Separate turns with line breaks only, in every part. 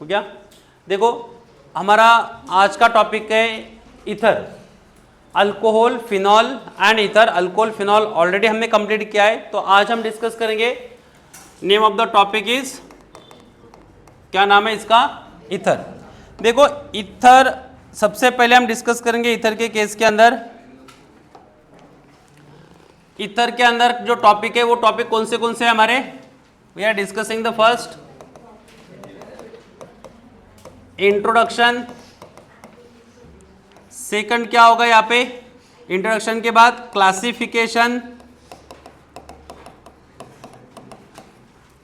हो गया। देखो हमारा आज का टॉपिक है ether, alcohol, phenol and ether. Alcohol, phenol already हमने कंप्लीट किया है, तो आज हम डिस्कस करेंगे। Name of the topic is, क्या नाम है इसका? ईथर। देखो ईथर सबसे पहले हम डिस्कस करेंगे ईथर के केस के अंदर। ईथर के अंदर जो टॉपिक है वो टॉपिक कौन से हैं हमारे? We are discussing the first introduction. Second क्या होगा यहाँ पे? इंट्रोडक्शन के बाद क्लासिफिकेशन,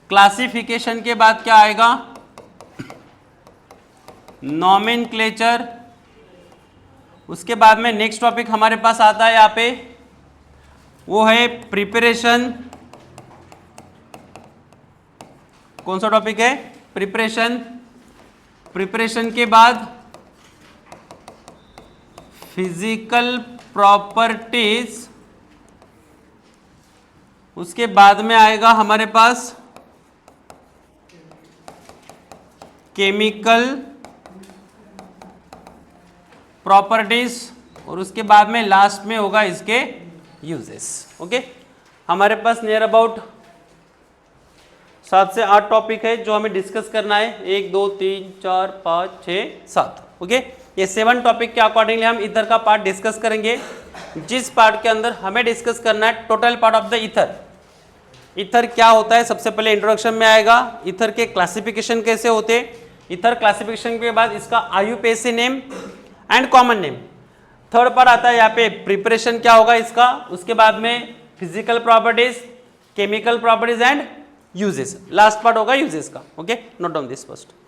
क्लासिफिकेशन के बाद क्या आएगा? नॉमेनक्लेचर। उसके बाद में नेक्स्ट टॉपिक हमारे पास आता है यहाँ पे, वो है प्रिपरेशन। कौन सा टॉपिक है? प्रिपरेशन। प्रिपरेशन के बाद फिजिकल प्रॉपर्टीज। उसके बाद में आएगा हमारे पास केमिकल प्रॉपर्टीज, और उसके बाद में लास्ट में होगा इसके यूजेस। ओके, हमारे पास नियर अबाउट 7 से 8 टॉपिक है जो हमें डिस्कस करना है। 1 2 3 4 5 6 7। ओके, ये 7 टॉपिक के अकॉर्डिंगली हम ईथर का पार्ट डिस्कस करेंगे, जिस पार्ट के अंदर हमें डिस्कस करना है total part of the ether. Ether क्या होता है सबसे पहले इंट्रोडक्शन में आएगा। ईथर के क्लासिफिकेशन कैसे होते हैं, ईथर क्लासिफिकेशन के बाद इसका IUPAC name and common name. Third part आता है यहाँ पे प्रिपरेशन क्या होगा इसका, उसके बाद में physical properties, chemical properties and uses. Last part होगा यूजेस का। Okay, note down this first.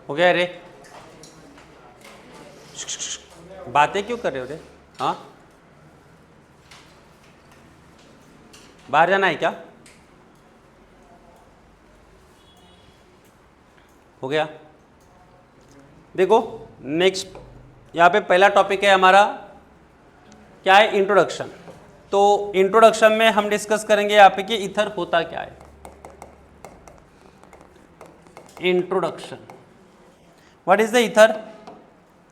हो गया रे? बातें क्यों कर रहे हो रे? हाँ, बाहर जाना है क्या? हो गया। देखो नेक्स्ट यहाँ पे पहला टॉपिक है हमारा, क्या है? इंट्रोडक्शन। तो इंट्रोडक्शन में हम डिस्कस करेंगे यहाँ पे कि ईथर होता क्या है। Introduction, what is the ether?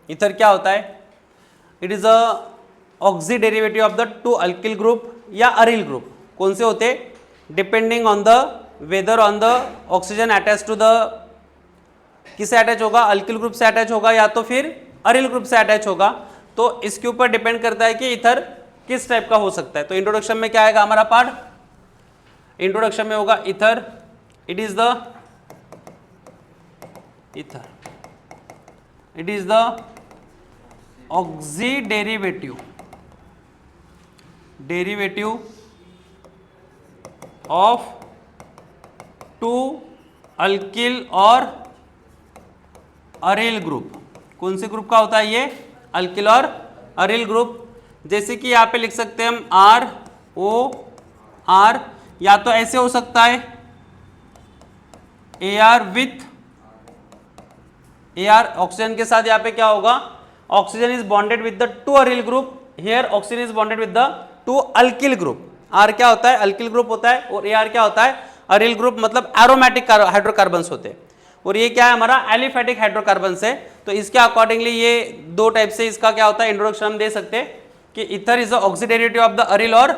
Ether क्या होता है? It is a oxy derivative of the 2 alkyl group या अरिल ग्रुप। कौन से होते? Depending on the whether on the oxygen attach to the, किससे अटैच होगा? अल्किल ग्रुप से अटैच होगा या तो फिर अरिल ग्रुप से अटैच होगा। तो इसके ऊपर डिपेंड करता है कि ईथर किस टाइप का हो सकता है। तो इंट्रोडक्शन में क्या आएगा हमारा पार्ट? इंट्रोडक्शन में होगा ether, it is the ether, it is the oxy derivative of two alkyl और अरिल ग्रुप। कौन से ग्रुप का होता है ये? अल्किल और अरिल ग्रुप। जैसे कि यहाँ पे लिख सकते हैं हम आर ओ आर, या तो ऐसे हो सकता है A R with A R, oxygen के साथ यहाँ पे क्या होगा, oxygen is bonded with the two aryl group, here oxygen is bonded with the two alkyl group. R क्या होता है? अल्किल ग्रुप होता है, और ए आर क्या होता है? अरिल ग्रुप, मतलब एरोमेटिक हाइड्रोकार्बन्स होते हैं। और ये क्या है? हमारा एलिफेटिक हाइड्रोकार्बन्स है। तो इसके अकॉर्डिंगली ये दो टाइप से इसका क्या होता है इंट्रोडक्शन हम दे सकते हैं कि ether is the oxidative of the aryl और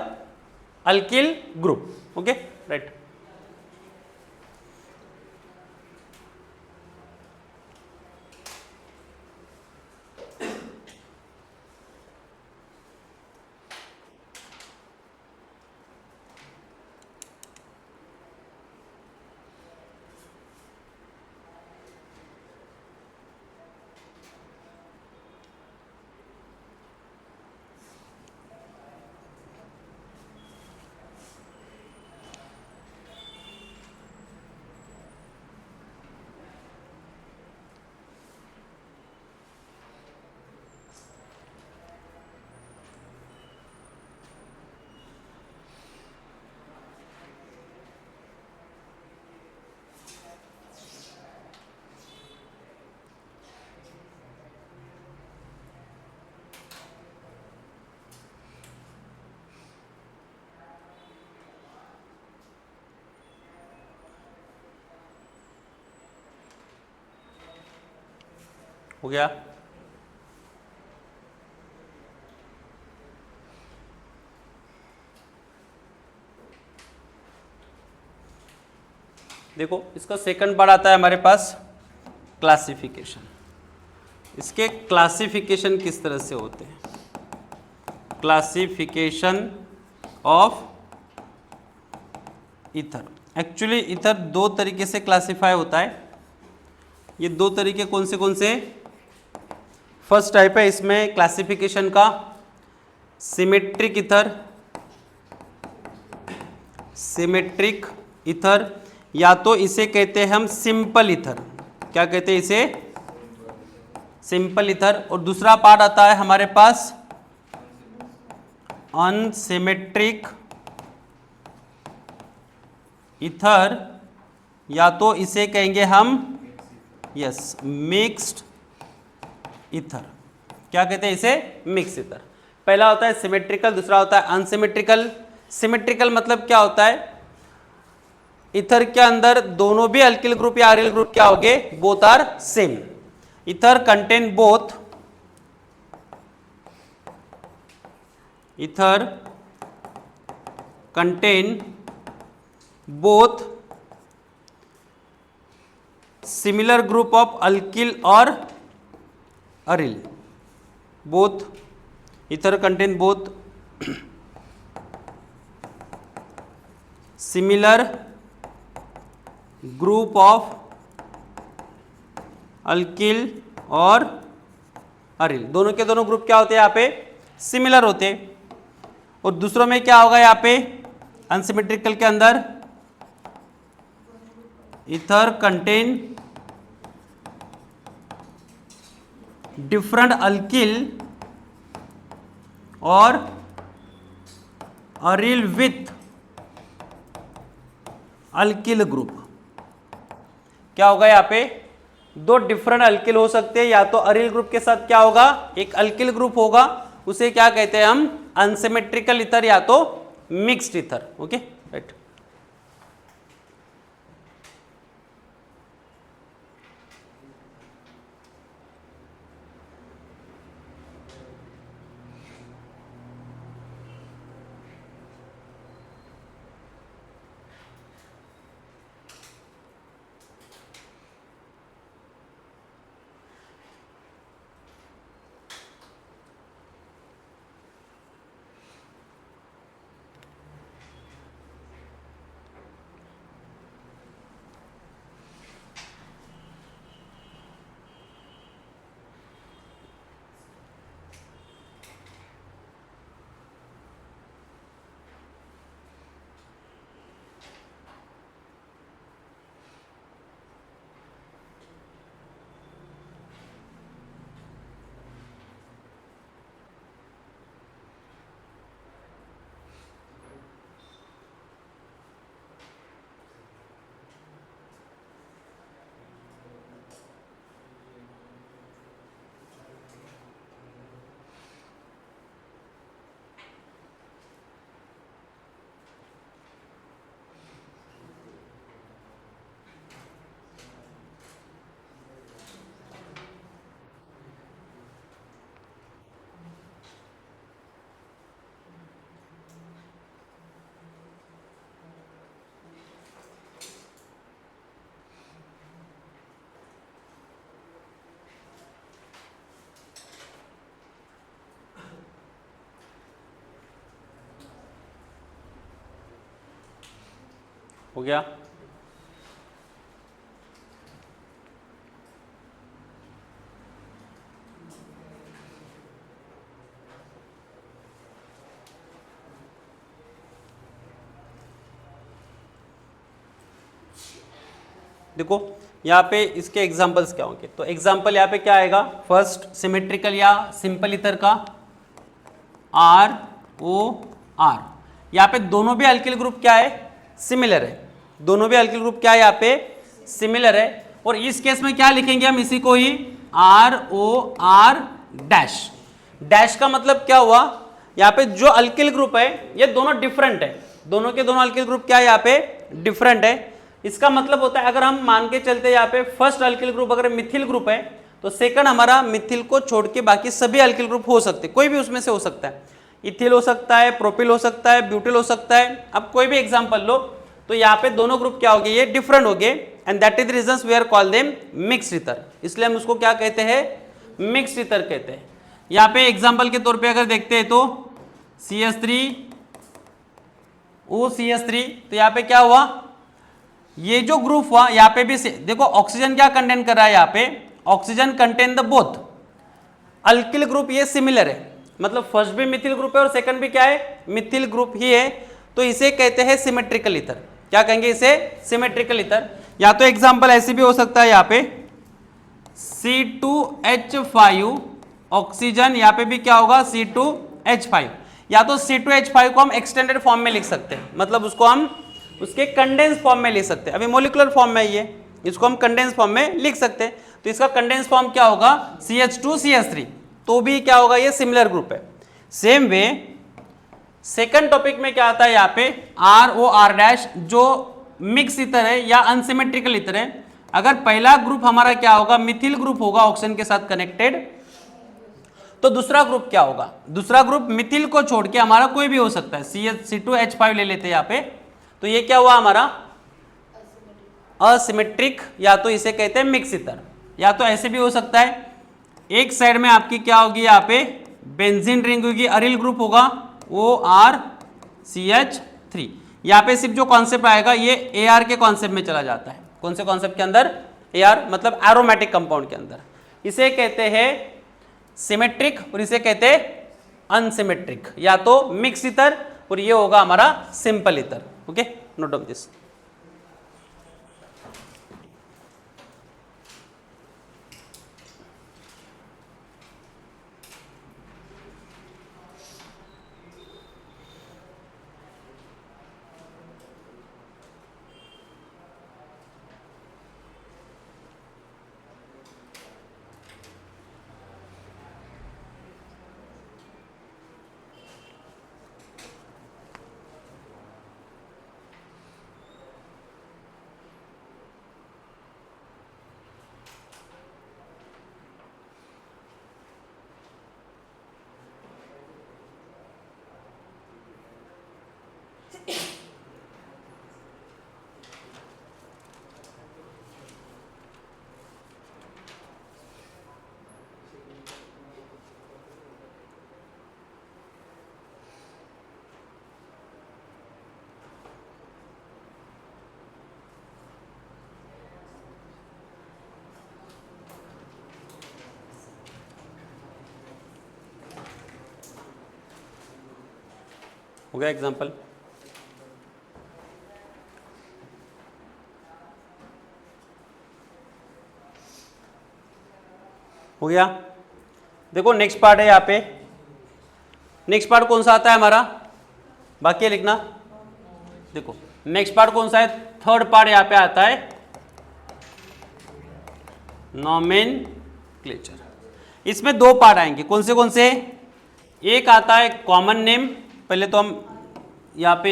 अल्किल ग्रुप। Okay, right. हो गया? देखो, इसका सेकंड पार्ट आता है हमारे पास क्लासिफिकेशन। इसके क्लासिफिकेशन किस तरह से होते हैं? Classification of ether. Actually ether दो तरीके से क्लासिफाई होता है। ये दो तरीके कौन से? फर्स्ट टाइप है इसमें क्लासिफिकेशन का सिमेट्रिक ईथर, सिमेट्रिक ईथर, या तो इसे कहते हैं हम सिंपल ईथर। क्या कहते हैं इसे? Simple ether. और दूसरा पार्ट आता है हमारे पास अनसिमेट्रिक ईथर, या तो इसे कहेंगे हम यस मिक्स्ड ईथर। क्या कहते हैं इसे? Mix ether. पहला होता है सिमेट्रिकल, दूसरा होता है अनसिमेट्रिकल। सिमेट्रिकल मतलब क्या होता है? ईथर के अंदर दोनों भी अल्किल ग्रुप या अरिल ग्रुप क्या होंगे? Both are same. Ether contain both, ether contain both similar group of alkyl और aryl. Both ether contain both similar group of alkyl और अरिल। दोनों के दोनों ग्रुप क्या होते हैं यहाँ पे? सिमिलर होते हैं। और दूसरों में क्या होगा यहाँ पे? अनसिमेट्रिकल के अंदर ईथर कंटेन डिफरेंट अल्किल और अरिल विथ अल्किल ग्रुप। क्या होगा यहाँ पे? दो डिफरेंट अल्किल हो सकते हैं, या तो अरिल ग्रुप के साथ क्या होगा? एक अल्किल ग्रुप होगा, उसे क्या कहते हैं हम? अनसिमेट्रिकल ईथर या तो मिक्स्ड ईथर। Okay, right. हो गया। देखो यहाँ पे इसके एग्जांपल्स क्या होंगे, तो एग्जांपल यहाँ पे क्या आएगा, फर्स्ट सिमेट्रिकल या सिंपल ईथर का ROR, यहाँ पे दोनों भी अल्किल ग्रुप क्या है, सिमिलर है, दोनों भी अल्किल ग्रुप क्या है यहाँ पे सिमिलर है। और इस केस में क्या लिखेंगे हम, इसी को ही ROR डैश। डैश का मतलब क्या हुआ, यहाँ पे जो अल्किल ग्रुप है ये दोनों डिफरेंट है, दोनों के दोनों अल्किल ग्रुप क्या है यहाँ पे डिफरेंट है। इसका मतलब होता है अगर हम मान के चलते यहाँ पे फर्स्ट अल्किल ग्रुप अगर मिथिल ग्रुप है तो सेकंड हमारा मिथिल को छोड़ के बाकी सभी अल्किल ग्रुप हो सकते हैं, कोई भी उसमें से हो सकता है, इथिल हो सकता है, प्रोपिल हो सकता है, ब्यूटिल हो सकता है। अब कोई भी एग्जांपल लो तो यहाँ पे दोनों ग्रुप क्या हो गए, ये डिफरेंट हो गए, and that is the reasons we are call them mixed ether, इसलिए हम उसको क्या कहते हैं, मिक्स्ड ईथर कहते हैं। यहाँ पे एग्जाम्पल के तौर पर अगर देखते हैं तो CH3 OCH3, तो यहाँ पे क्या हुआ, ये जो ग्रुप हुआ यहाँ पे भी देखो ऑक्सीजन क्या कंटेन कर रहा है, यहाँ पे oxygen contain the both alkyl group, ये सिमिलर है, मतलब फर्स्ट भी मिथिल ग्रुप है और सेकंड भी क्या है मिथिल ग्रुप ही है, तो इसे कहते हैं सिमेट्रिकल ईथर। क्या कहेंगे इसे, सिमेट्रिकल ईथर। या तो एग्जांपल ऐसे भी हो सकता है, यहाँ पे C2H5 ऑक्सीजन, यहाँ पे भी क्या होगा C2H5, या तो C2H5 को हम एक्सटेंडेड फॉर्म में लिख सकते हैं, मतलब उसको हम उसके कंडेंस फॉर्म में लिख सकते हैं, अभी मोलिकुलर फॉर्म में ये, इसको हम कंडेंस फॉर्म में लिख सकते हैं, तो इसका कंडेंस फॉर्म क्या होगा CH2CH3, तो भी क्या होगा, ये सिमिलर ग्रुप है। सेम वे सेकंड टॉपिक में क्या आता है, यहाँ पे ROR डैश, जो मिक्स ईथर है या अनसिमेट्रिकल ईथर है, अगर पहला ग्रुप हमारा क्या होगा, मिथिल ग्रुप होगा ऑक्सीजन के साथ कनेक्टेड, तो दूसरा ग्रुप क्या होगा, दूसरा ग्रुप मिथिल को छोड़ के हमारा कोई भी हो सकता है, C2H5 ले लेते हैं यहाँ पे, तो ये क्या हुआ हमारा असिमेट्रिक, या तो इसे कहते हैं मिक्स ईथर। या तो ऐसे भी हो सकता है, एक साइड में आपकी क्या होगी, यहाँ पे बेंजीन रिंग होगी, अरिल ग्रुप होगा ORCH3, यहाँ पे सिर्फ जो कॉन्सेप्ट आएगा ये AR के कॉन्सेप्ट में चला जाता है, कौन से कॉन्सेप्ट के अंदर, AR मतलब एरोमेटिक कंपाउंड के अंदर, इसे कहते हैं सिमेट्रिक और इसे कहते हैं अनसिमेट्रिक, या तो मिक्स ईथर और ये होगा हमारा simple ether. Okay, note down this. हो गया एग्जाम्पल, हो गया। देखो नेक्स्ट पार्ट है यहाँ पे, नेक्स्ट पार्ट कौन सा आता है हमारा, बाकी है लिखना। देखो नेक्स्ट पार्ट कौन सा है, थर्ड पार्ट यहाँ पे आता है नोमेनक्लेचर। इसमें दो पार्ट आएंगे, कौन से, एक आता है कॉमन नेम, पहले तो हम यहाँ पे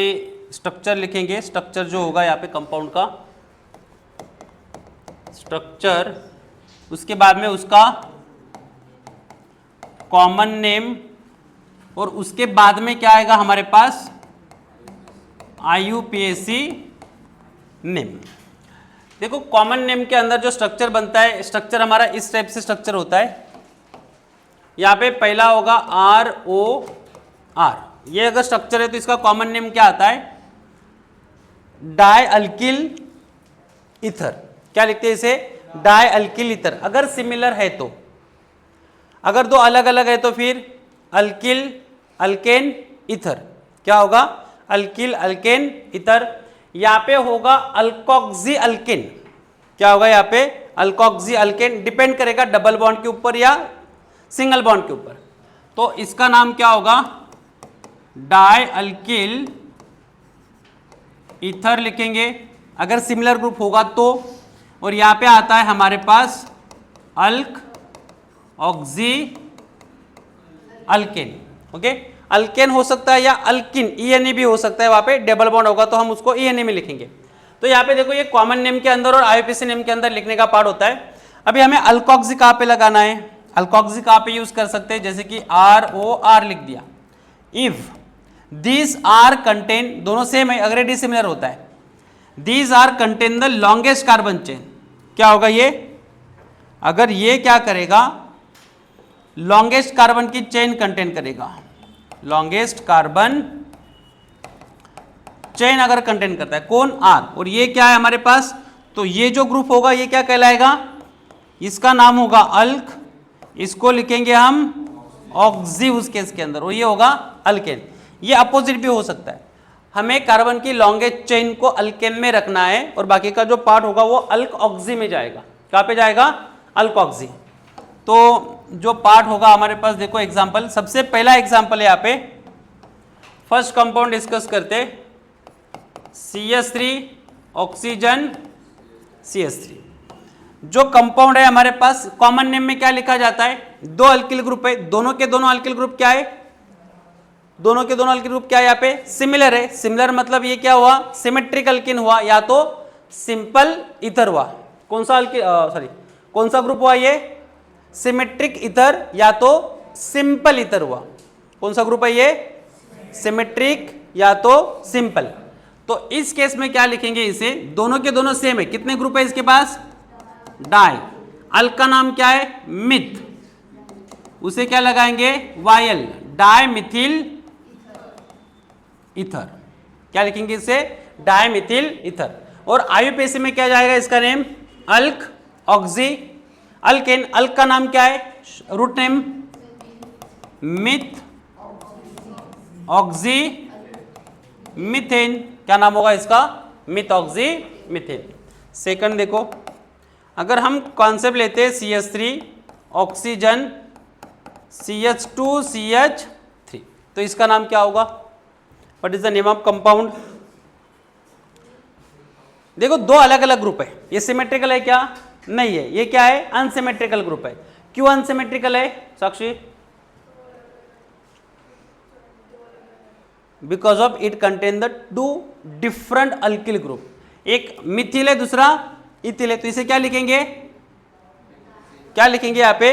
स्ट्रक्चर लिखेंगे, स्ट्रक्चर जो होगा यहाँ पे कंपाउंड का स्ट्रक्चर, उसके बाद में उसका कॉमन नेम, और उसके बाद में क्या आएगा हमारे पास IUPAC नेम। देखो कॉमन नेम के अंदर जो स्ट्रक्चर बनता है, स्ट्रक्चर हमारा इस टाइप से स्ट्रक्चर होता है। यहाँ पे पहला होगा ROR, ये अगर स्ट्रक्चर है तो इसका कॉमन नेम क्या आता है डाई अल्किल ईथर। क्या लिखते हैं इसे? Di alkyl ether. अगर सिमिलर है तो, अगर दो अलग अलग है तो फिर अल्किल अल्केन ईथर। क्या होगा? Alkyl alkane ether. यहां पे होगा अल्कोक्सी अल्केन। क्या होगा यहाँ पे? Alkoxy alkane. डिपेंड करेगा डबल बॉन्ड के ऊपर या सिंगल बॉन्ड के ऊपर। तो इसका नाम क्या होगा? डाई अल्किल ईथर लिखेंगे अगर सिमिलर ग्रुप होगा तो। और यहां पे आता है हमारे पास अल्क ऑक्सी अल्केन। ओके, अल्केन हो सकता है या अल्किन ईएनए भी हो सकता है, वहां पे डबल बॉन्ड होगा तो हम उसको ईएनए में लिखेंगे। तो यहाँ पे देखो ये कॉमन नेम के अंदर और आईयूपीएसी नेम के अंदर लिखने का पार्ट होता है। अभी हमें अल्कोक्सी कहाँ पे लगाना है? अल्कोक्सी कहाँ पे यूज कर सकते हैं? जैसे कि ROR लिख दिया। इफ दीज आर कंटेन, दोनों सेम है, अगर डिसिमिलर होता है, these are contain the longest carbon chain. क्या होगा ये? अगर ये क्या करेगा? लॉन्गेस्ट कार्बन की चेन कंटेन करेगा। लॉन्गेस्ट कार्बन चेन अगर कंटेन करता है, कौन? R। और ये क्या है हमारे पास? तो ये जो ग्रुप होगा ये क्या कहलाएगा? इसका नाम होगा अल्क, इसको लिखेंगे हम ऑक्सी उस केस के अंदर, और ये होगा अल्केन। ये अपोजिट भी हो सकता है, हमें कार्बन की लॉन्गेस्ट चेन को अल्केन में रखना है और बाकी का जो पार्ट होगा वो अल्क ऑक्सी में जाएगा। कहाँ पे जाएगा? अल्क ऑक्सी। तो जो पार्ट होगा हमारे पास, देखो एग्जांपल, सबसे पहला एग्जांपल है यहाँ पे, फर्स्ट कंपाउंड डिस्कस करते, CH3 ऑक्सीजन CH3। जो कंपाउंड है हमारे पास, कॉमन नेम में क्या लिखा जाता है? दो अल्किल ग्रुप है, दोनों के दोनों अल्किल ग्रुप क्या है? दोनों के दोनों अल्किल ग्रुप क्या है? यहाँ पे सिमिलर है। सिमिलर मतलब ये क्या हुआ? सिमेट्रिक अल्किन हुआ या तो सिंपल ईथर हुआ। कौन सा अल्किल, सॉरी, कौन सा ग्रुप हुआ ये? सिमेट्रिक ईथर या तो सिंपल ईथर हुआ। कौन सा ग्रुप है ये? सिमेट्रिक या तो सिंपल। तो इस केस में क्या लिखेंगे इसे? दोनों के दोनों सेम है। कितने ग्रुप है इसके पास? डाई। अल्क का नाम क्या है? मिथ, उसे क्या लगाएंगे? YL, die Mithil ether. क्या लिखेंगे इसे? Die Mithil ether. और आईयूपीएसी में क्या जाएगा इसका नेम? अल्क oxy alkane. अल्क का नाम क्या है? Root name myth oxy methane. क्या नाम होगा इसका? Myth oxy methane. सेकंड देखो, अगर हम कॉन्सेप्ट लेते हैं CH3 ऑक्सीजन CH2 CH3, तो इसका नाम क्या होगा? What is the name of compound? देखो दो अलग अलग ग्रुप है, ये सिमेट्रिकल है क्या? नहीं है। ये क्या है? अनसिमेट्रिकल ग्रुप है। क्यों अनसिमेट्रिकल है Sakshi? Because of it contain the two different alkyl group, एक मिथिल है दूसरा इथिल है। तो इसे क्या लिखेंगे? क्या लिखेंगे यहाँ पे?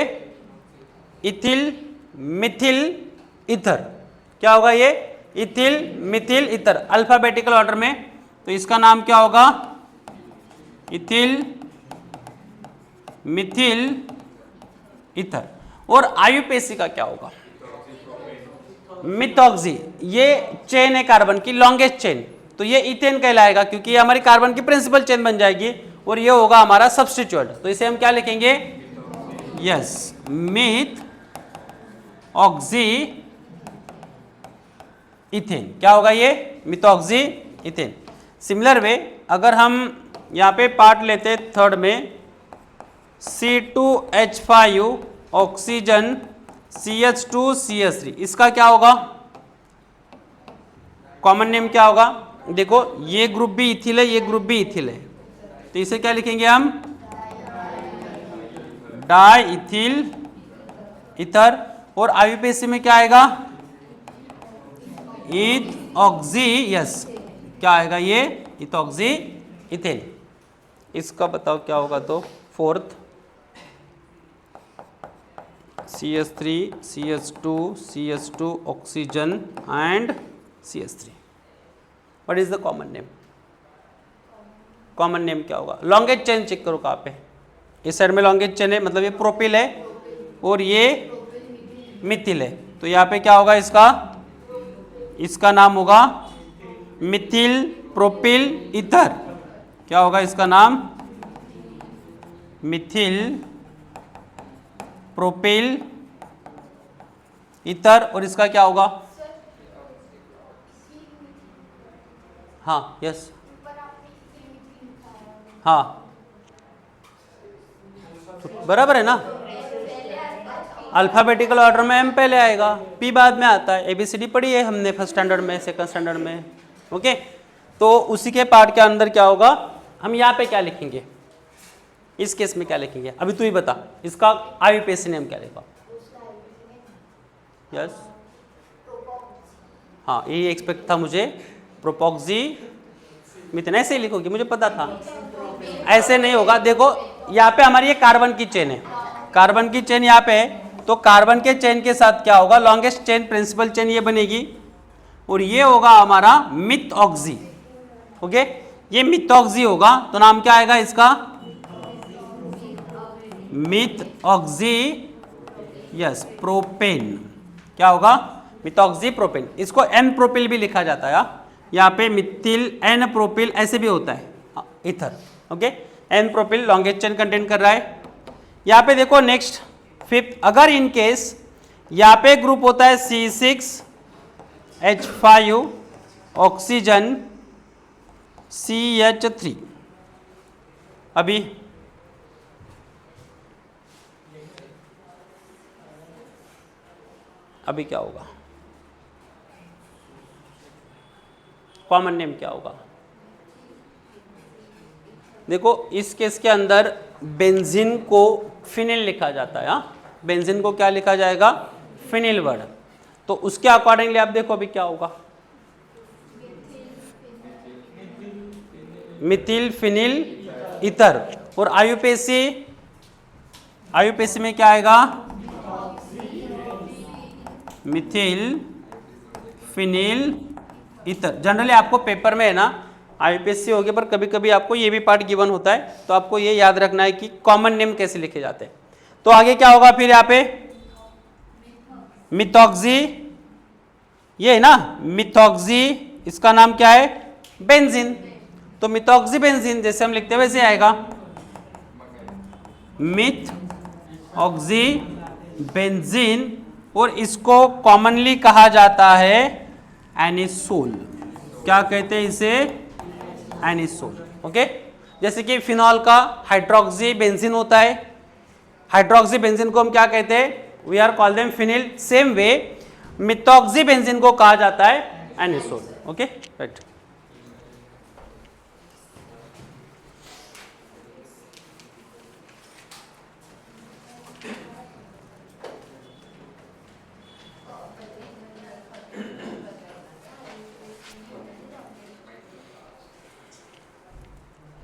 Ethyl Mithil ether. क्या होगा ये? Ethyl Mithil ether, alphabetical order में। तो इसका नाम क्या होगा? Ethyl Mithil ether. और आईयूपीएसी का क्या होगा? मिथॉक्सी। ये चेन है कार्बन की, लॉन्गेस्ट चेन, तो ये इथेन कहलाएगा क्योंकि ये हमारी कार्बन की प्रिंसिपल चेन बन जाएगी और ये होगा हमारा सब्स्टिट्यूट। तो इसे हम क्या लिखेंगे? Yes, myth oxy ethane. क्या होगा ये? Methoxy ethane. सिमिलर वे अगर हम यहाँ पे पार्ट लेते थर्ड में, C2H5 ऑक्सीजन CH2 CH3, इसका क्या होगा? कॉमन नेम क्या होगा? देखो ये ग्रुप भी इथिल है, ये ग्रुप भी इथिल है, तो इसे क्या लिखेंगे हम? Di ethyl ether. और आईयूपीएसी में क्या आएगा? ईथ ऑक्सी, यस, क्या आएगा ये? Ethoxy ethane. इसका बताओ क्या होगा? तो fourth, CH3 CH2 CH2 oxygen and CH3। What is the common name? Common name क्या होगा? लॉन्गेस्ट चेन चेक करो कहाँ पे? इस साइड में लॉन्गेस्ट चेन है, मतलब ये प्रोपिल है और ये मिथिल है। तो यहाँ पे क्या होगा इसका? इसका नाम होगा मिथिल प्रोपिल ईथर, क्या होगा इसका नाम? Mithil propyl ether. और इसका क्या होगा? हाँ यस, हाँ बराबर है ना। अल्फाबेटिकल ऑर्डर में एम पहले आएगा, पी बाद में आता है। एबीसीडी पढ़ी है हमने फर्स्ट स्टैंडर्ड में, सेकंड स्टैंडर्ड में। ओके, तो उसी के पार्ट के अंदर क्या होगा, हम यहाँ पे क्या लिखेंगे, इस केस में क्या लिखेंगे, अभी तू ही बता, इसका आईयूपीएसी नेम क्या लिखा? यस, हाँ यही एक्सपेक्ट था मुझे, प्रोपॉक्सी मिथेन, ऐसे ही लिखोगे, मुझे पता था। ऐसे नहीं होगा, देखो यहाँ पे हमारी ये कार्बन की चेन है, कार्बन की चेन यहाँ पे है, तो कार्बन के चेन के साथ क्या होगा, लॉन्गेस्ट चेन प्रिंसिपल चेन ये बनेगी, और ये होगा हमारा मिथऑक्सी। ओके, ये मिथऑक्सी होगा, तो नाम क्या आएगा इसका? मिथऑक्सी, यस प्रोपेन। क्या होगा? मिथऑक्सी प्रोपेन। इसको एन प्रोपिल भी लिखा जाता है, यहाँ पे मिथिल एन प्रोपिल ऐसे भी होता है, ether. Okay, n propyl longest chain contain कर रहा है। यहाँ पे देखो नेक्स्ट फिफ्थ, अगर इन केस यहाँ पे ग्रुप होता है C6H5 ऑक्सीजन CH3, अभी क्या होगा, कॉमन नेम क्या होगा? देखो इस केस के अंदर बेंजीन को फिनिल लिखा जाता है, बेंजीन को क्या लिखा जाएगा? Phenyl word. तो उसके अकॉर्डिंगली आप देखो अभी क्या होगा, मिथिल फिनिल ईथर। और आईयूपीएसी में क्या आएगा? Mithil phenyl ether. जनरली आपको पेपर में है ना आईयूपीएसी हो गया, पर कभी कभी आपको ये भी पार्ट गिवन होता है, तो आपको ये याद रखना है कि कॉमन नेम कैसे लिखे जाते हैं। तो आगे क्या होगा फिर यहाँ पे? मिथऑक्सी, ये है ना मिथऑक्सी, इसका नाम क्या है? बेंजीन। तो मिथऑक्सी बेंजीन जैसे हम लिखते हैं वैसे आएगा, मिथऑक्सी बेंजीन। और इसको कॉमनली कहा जाता है एनिसोल। क्या कहते हैं इसे? एनिसोल। ओके, जैसे कि फिनॉल का हाइड्रोक्सी बेंजीन होता है, हाइड्रोक्सी बेंजीन को हम क्या कहते हैं? We are call them phenyl. Same way methoxy benzene को कहा जाता है एनिसोल। Okay right.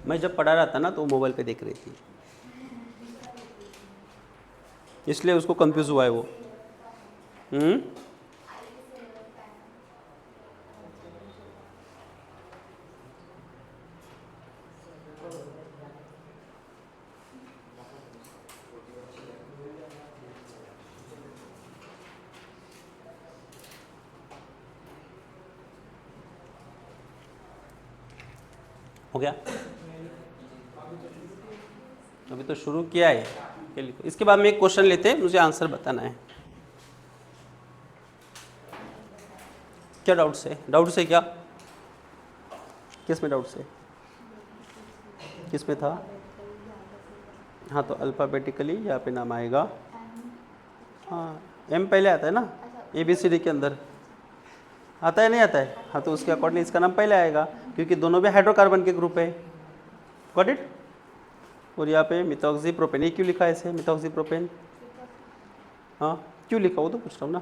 मैं जब पढ़ा रहा था ना तो मोबाइल पे देख रही थी, इसलिए उसको कंफ्यूज हुआ है वो। हो गया, अभी तो शुरू किया है। इसके बाद में एक क्वेश्चन लेते हैं, मुझे आंसर बताना है। क्या डाउट्स है? डाउट्स है क्या? किस में डाउट्स है? किस में था? हाँ तो अल्फ़ाबेटिकली यहाँ पे नाम आएगा, हाँ एम पहले आता है ना, ABCD के अंदर आता है नहीं आता है? हाँ तो उसके अकॉर्डिंग इसका नाम पहले आएगा, क्योंकि दोनों भी हाइड्रोकार्बन के ग्रुप है। Got it? और यहाँ पे मिथऑक्सी प्रोपेन, ये क्यों लिखा है ऐसे मिथऑक्सी प्रोपेन? हाँ क्यों लिखा वो तो पूछ रहा हूँ ना,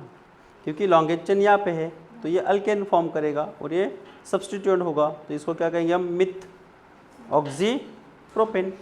क्योंकि लॉन्गेस्ट चेन यहाँ पे है तो ये अल्केन फॉर्म करेगा और ये सब्स्टिट्यूएंट होगा, तो इसको क्या कहेंगे हम? मिथऑक्सी प्रोपेन।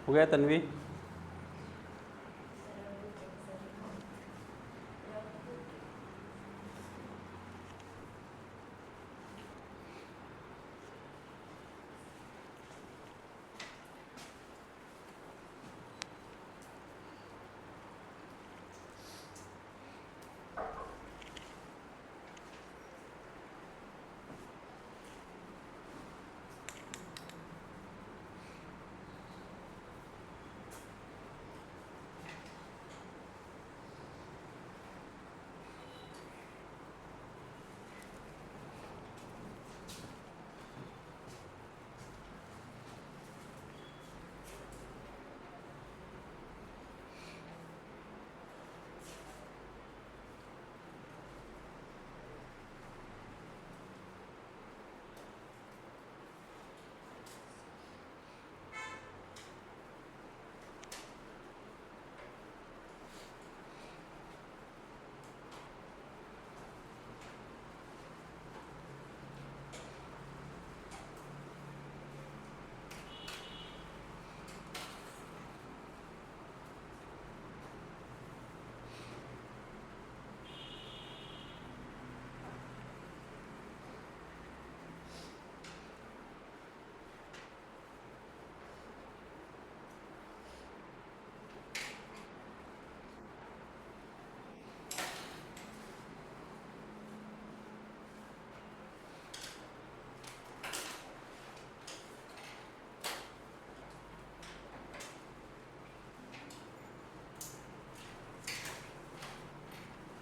हो गया तन्वी?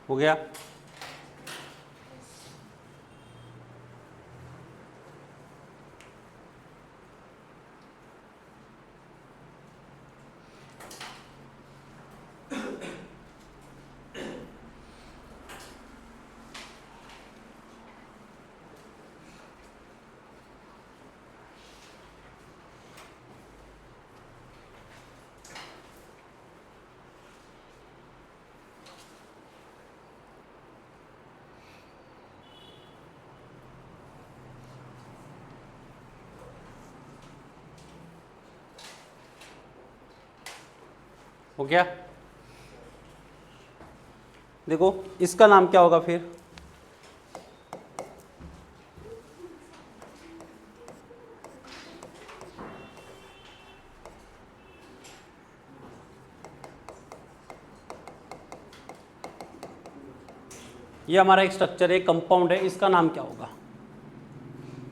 हो गया? हो गया? देखो इसका नाम क्या होगा फिर? ये हमारा एक स्ट्रक्चर है, कंपाउंड है, इसका नाम क्या होगा?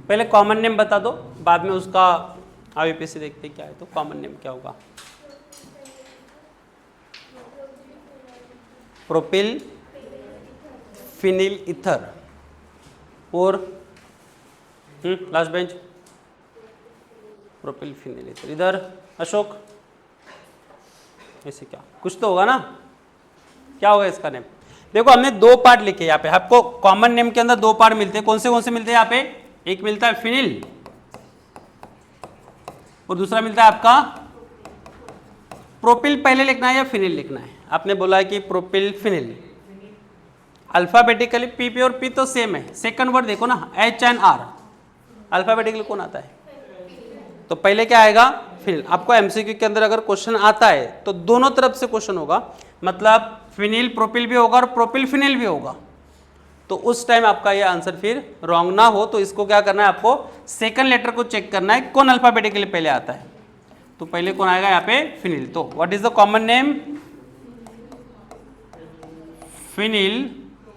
पहले कॉमन नेम बता दो, बाद में उसका आईयूपीएसी देखते क्या है। तो कॉमन नेम क्या होगा? Propyl phenyl ether. और last bench propyl phenyl ether. इधर अशोक, ऐसे क्या कुछ तो होगा ना? क्या होगा इसका नेम? देखो हमने दो पार्ट लिखे यहाँ पे, आपको कॉमन नेम के अंदर दो पार्ट मिलते हैं। कौन से मिलते हैं यहाँ पे? एक मिलता है फिनिल और दूसरा मिलता है आपका प्रोपिल। पहले लिखना है या फिनिल लिखना है? आपने बोला है कि प्रोपिल फिनिल। अल्फाबेटिकली पी और पी तो सेम है। सेकंड वर्ड देखो ना, एच एंड आर। अल्फाबेटिकली कौन आता है? तो पहले क्या आएगा? फिनिल। आपको एमसीक्यू के अंदर अगर क्वेश्चन आता है तो दोनों तरफ से क्वेश्चन होगा, मतलब फिनिल प्रोपिल भी होगा और प्रोपिल फिनिल भी होगा। तो उस टाइम आपका ये आंसर फिर रॉन्ग ना हो तो इसको क्या करना है, आपको सेकंड लेटर को चेक करना है कौन अल्फाबेटिकली पहले आता है। तो पहले कौन आएगा यहाँ पे? फिनिल। तो what is the common name? Phenyl.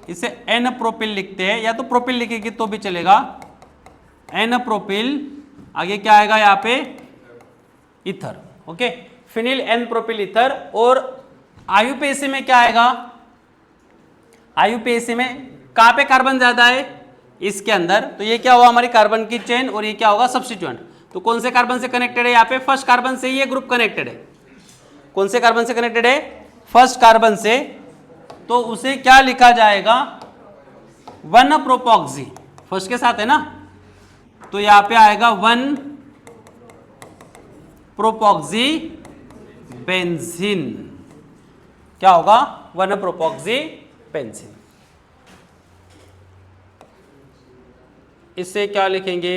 इसे एन प्रोपिल लिखते हैं, या तो प्रोपिल लिखेगी तो भी चलेगा, एन प्रोपिल। आगे क्या आएगा यहाँ पे? Ether. Okay, phenyl n propyl ether. और आईयूपीएसी में क्या आएगा? आईयूपीएसी में कहां पे कार्बन ज्यादा है? इसके अंदर। तो ये क्या हुआ? हमारी कार्बन की चेन। और ये क्या होगा? सब्स्टिट्यूएंट। तो कौन से कार्बन से कनेक्टेड है यहाँ पे? फर्स्ट कार्बन से ये ग्रुप कनेक्टेड है। कौन से कार्बन से कनेक्टेड है? फर्स्ट कार्बन से। तो उसे क्या लिखा जाएगा? 1 प्रोपॉक्सी। फर्स्ट के साथ है ना, तो यहां पे आएगा 1 प्रोपॉक्सी बेंजीन। क्या होगा? 1 प्रोपॉक्सी बेंजीन। इससे क्या लिखेंगे?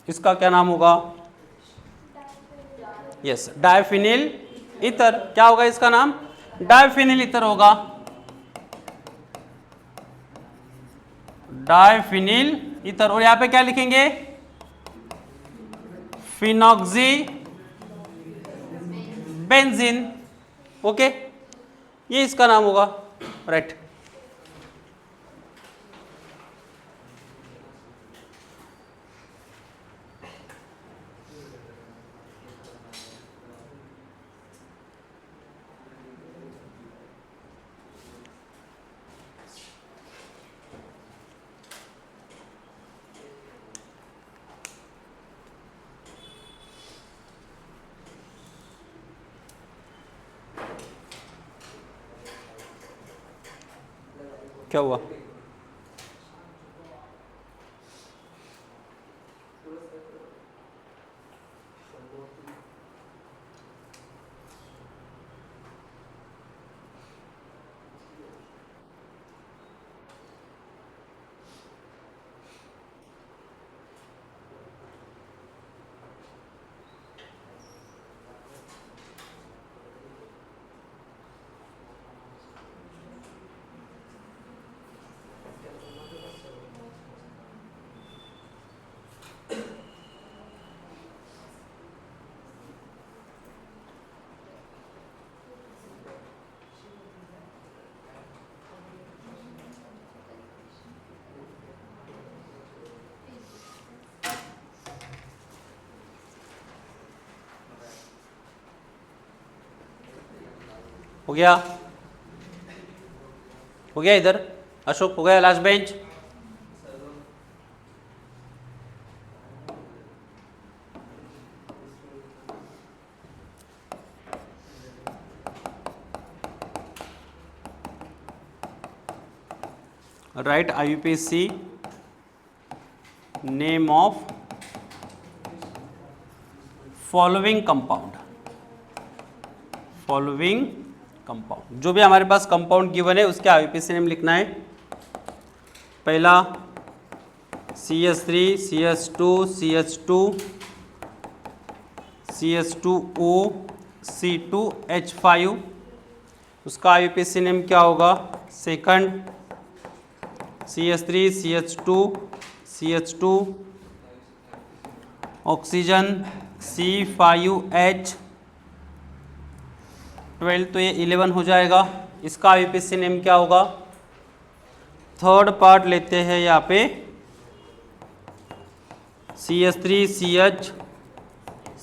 इसका क्या नाम होगा? Yes, diphenyl ether. क्या होगा इसका नाम? डायफिनिल ईथर होगा। Diphenyl ether. और यहां पे क्या लिखेंगे? Phenoxy benzene. ओके, ये इसका नाम होगा। राइट। क्या हुआ? हो गया? हो गया इधर? अशोक हो गया? Last bench. Right IUPAC name of following compound. Following compound, जो भी हमारे पास कंपाउंड गिवन है उसके IUPAC नेम लिखना है। पहला CH3 CH2 CH2 CH2O C2H5, उसका IUPAC नेम क्या होगा? Second CH3 CH2 CH2 oxygen C5H12, तो ये 11 हो जाएगा। इसका IUPAC नेम क्या होगा? थर्ड पार्ट लेते हैं यहाँ पे CH3 CH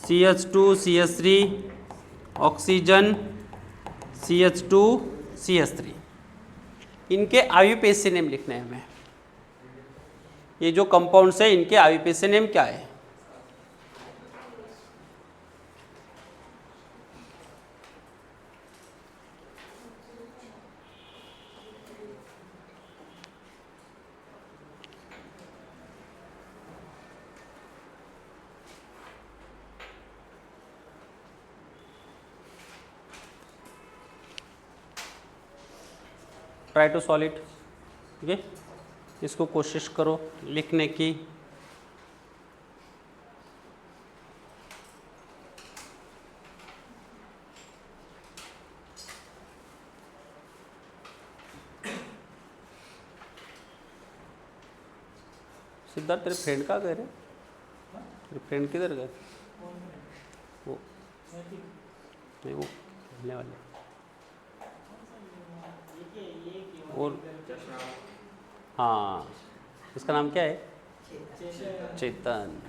CH2 CH3 oxygen CH2 CH3, इनके IUPAC नेम लिखने हैं हमें। ये जो कंपाउंड्स है इनके IUPAC नेम क्या है? Try to solve it. ठीक है, इसको कोशिश करो लिखने की। सिद्धार्थ, तेरे फ्रेंड कहाँ गए रे? तेरे फ्रेंड किधर गए? वो नहीं, वो खेलने वाले। और हाँ, उसका नाम क्या है? चेतन।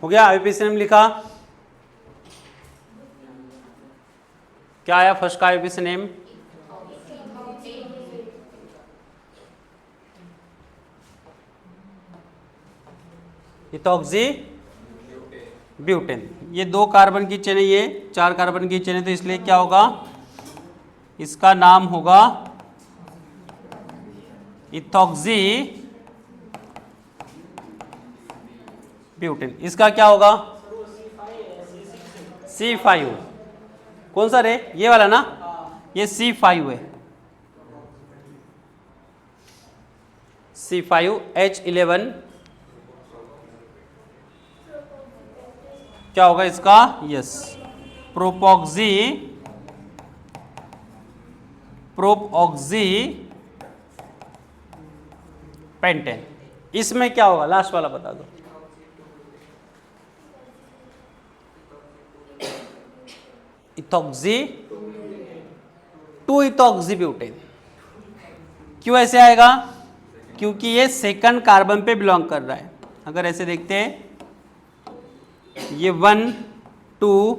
हो गया? IUPAC नेम लिखा। क्या आया फर्स्ट का IUPAC नेम? Ethoxy butane. ये 2 कार्बन की चेन है, ये 4 कार्बन की चेन है, तो इसलिए क्या होगा, इसका नाम होगा इथॉक्सी ब्यूटेन। इसका क्या होगा, C5। कौन सा रे, ये वाला ना, ये C5 है, C5H11 क्या होगा इसका, यस, प्रोपॉक्सी पेंटेन। इसमें क्या होगा, लास्ट वाला बता दो। Ethoxy 2 ethoxy butane. क्यों ऐसे आएगा, क्योंकि ये सेकंड कार्बन पे बिलोंग कर रहा है। अगर ऐसे देखते हैं, ये 1 2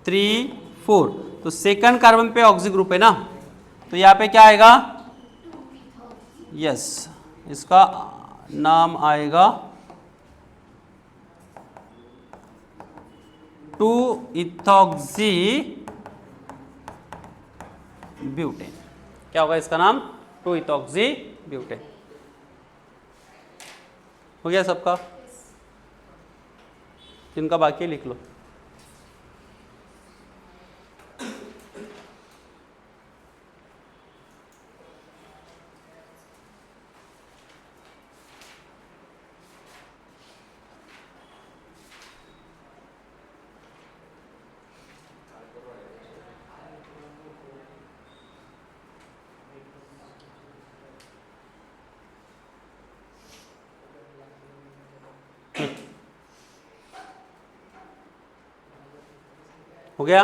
3 4, तो सेकंड कार्बन पे ऑक्सी ग्रुप है ना, तो यहाँ पे क्या आएगा, यस, इसका नाम आएगा 2 इथॉक्सी ब्यूटेन। क्या होगा इसका नाम, 2 इथॉक्सी ब्यूटेन। हो गया सबका, जिनका बाकी लिख लो। हो गया।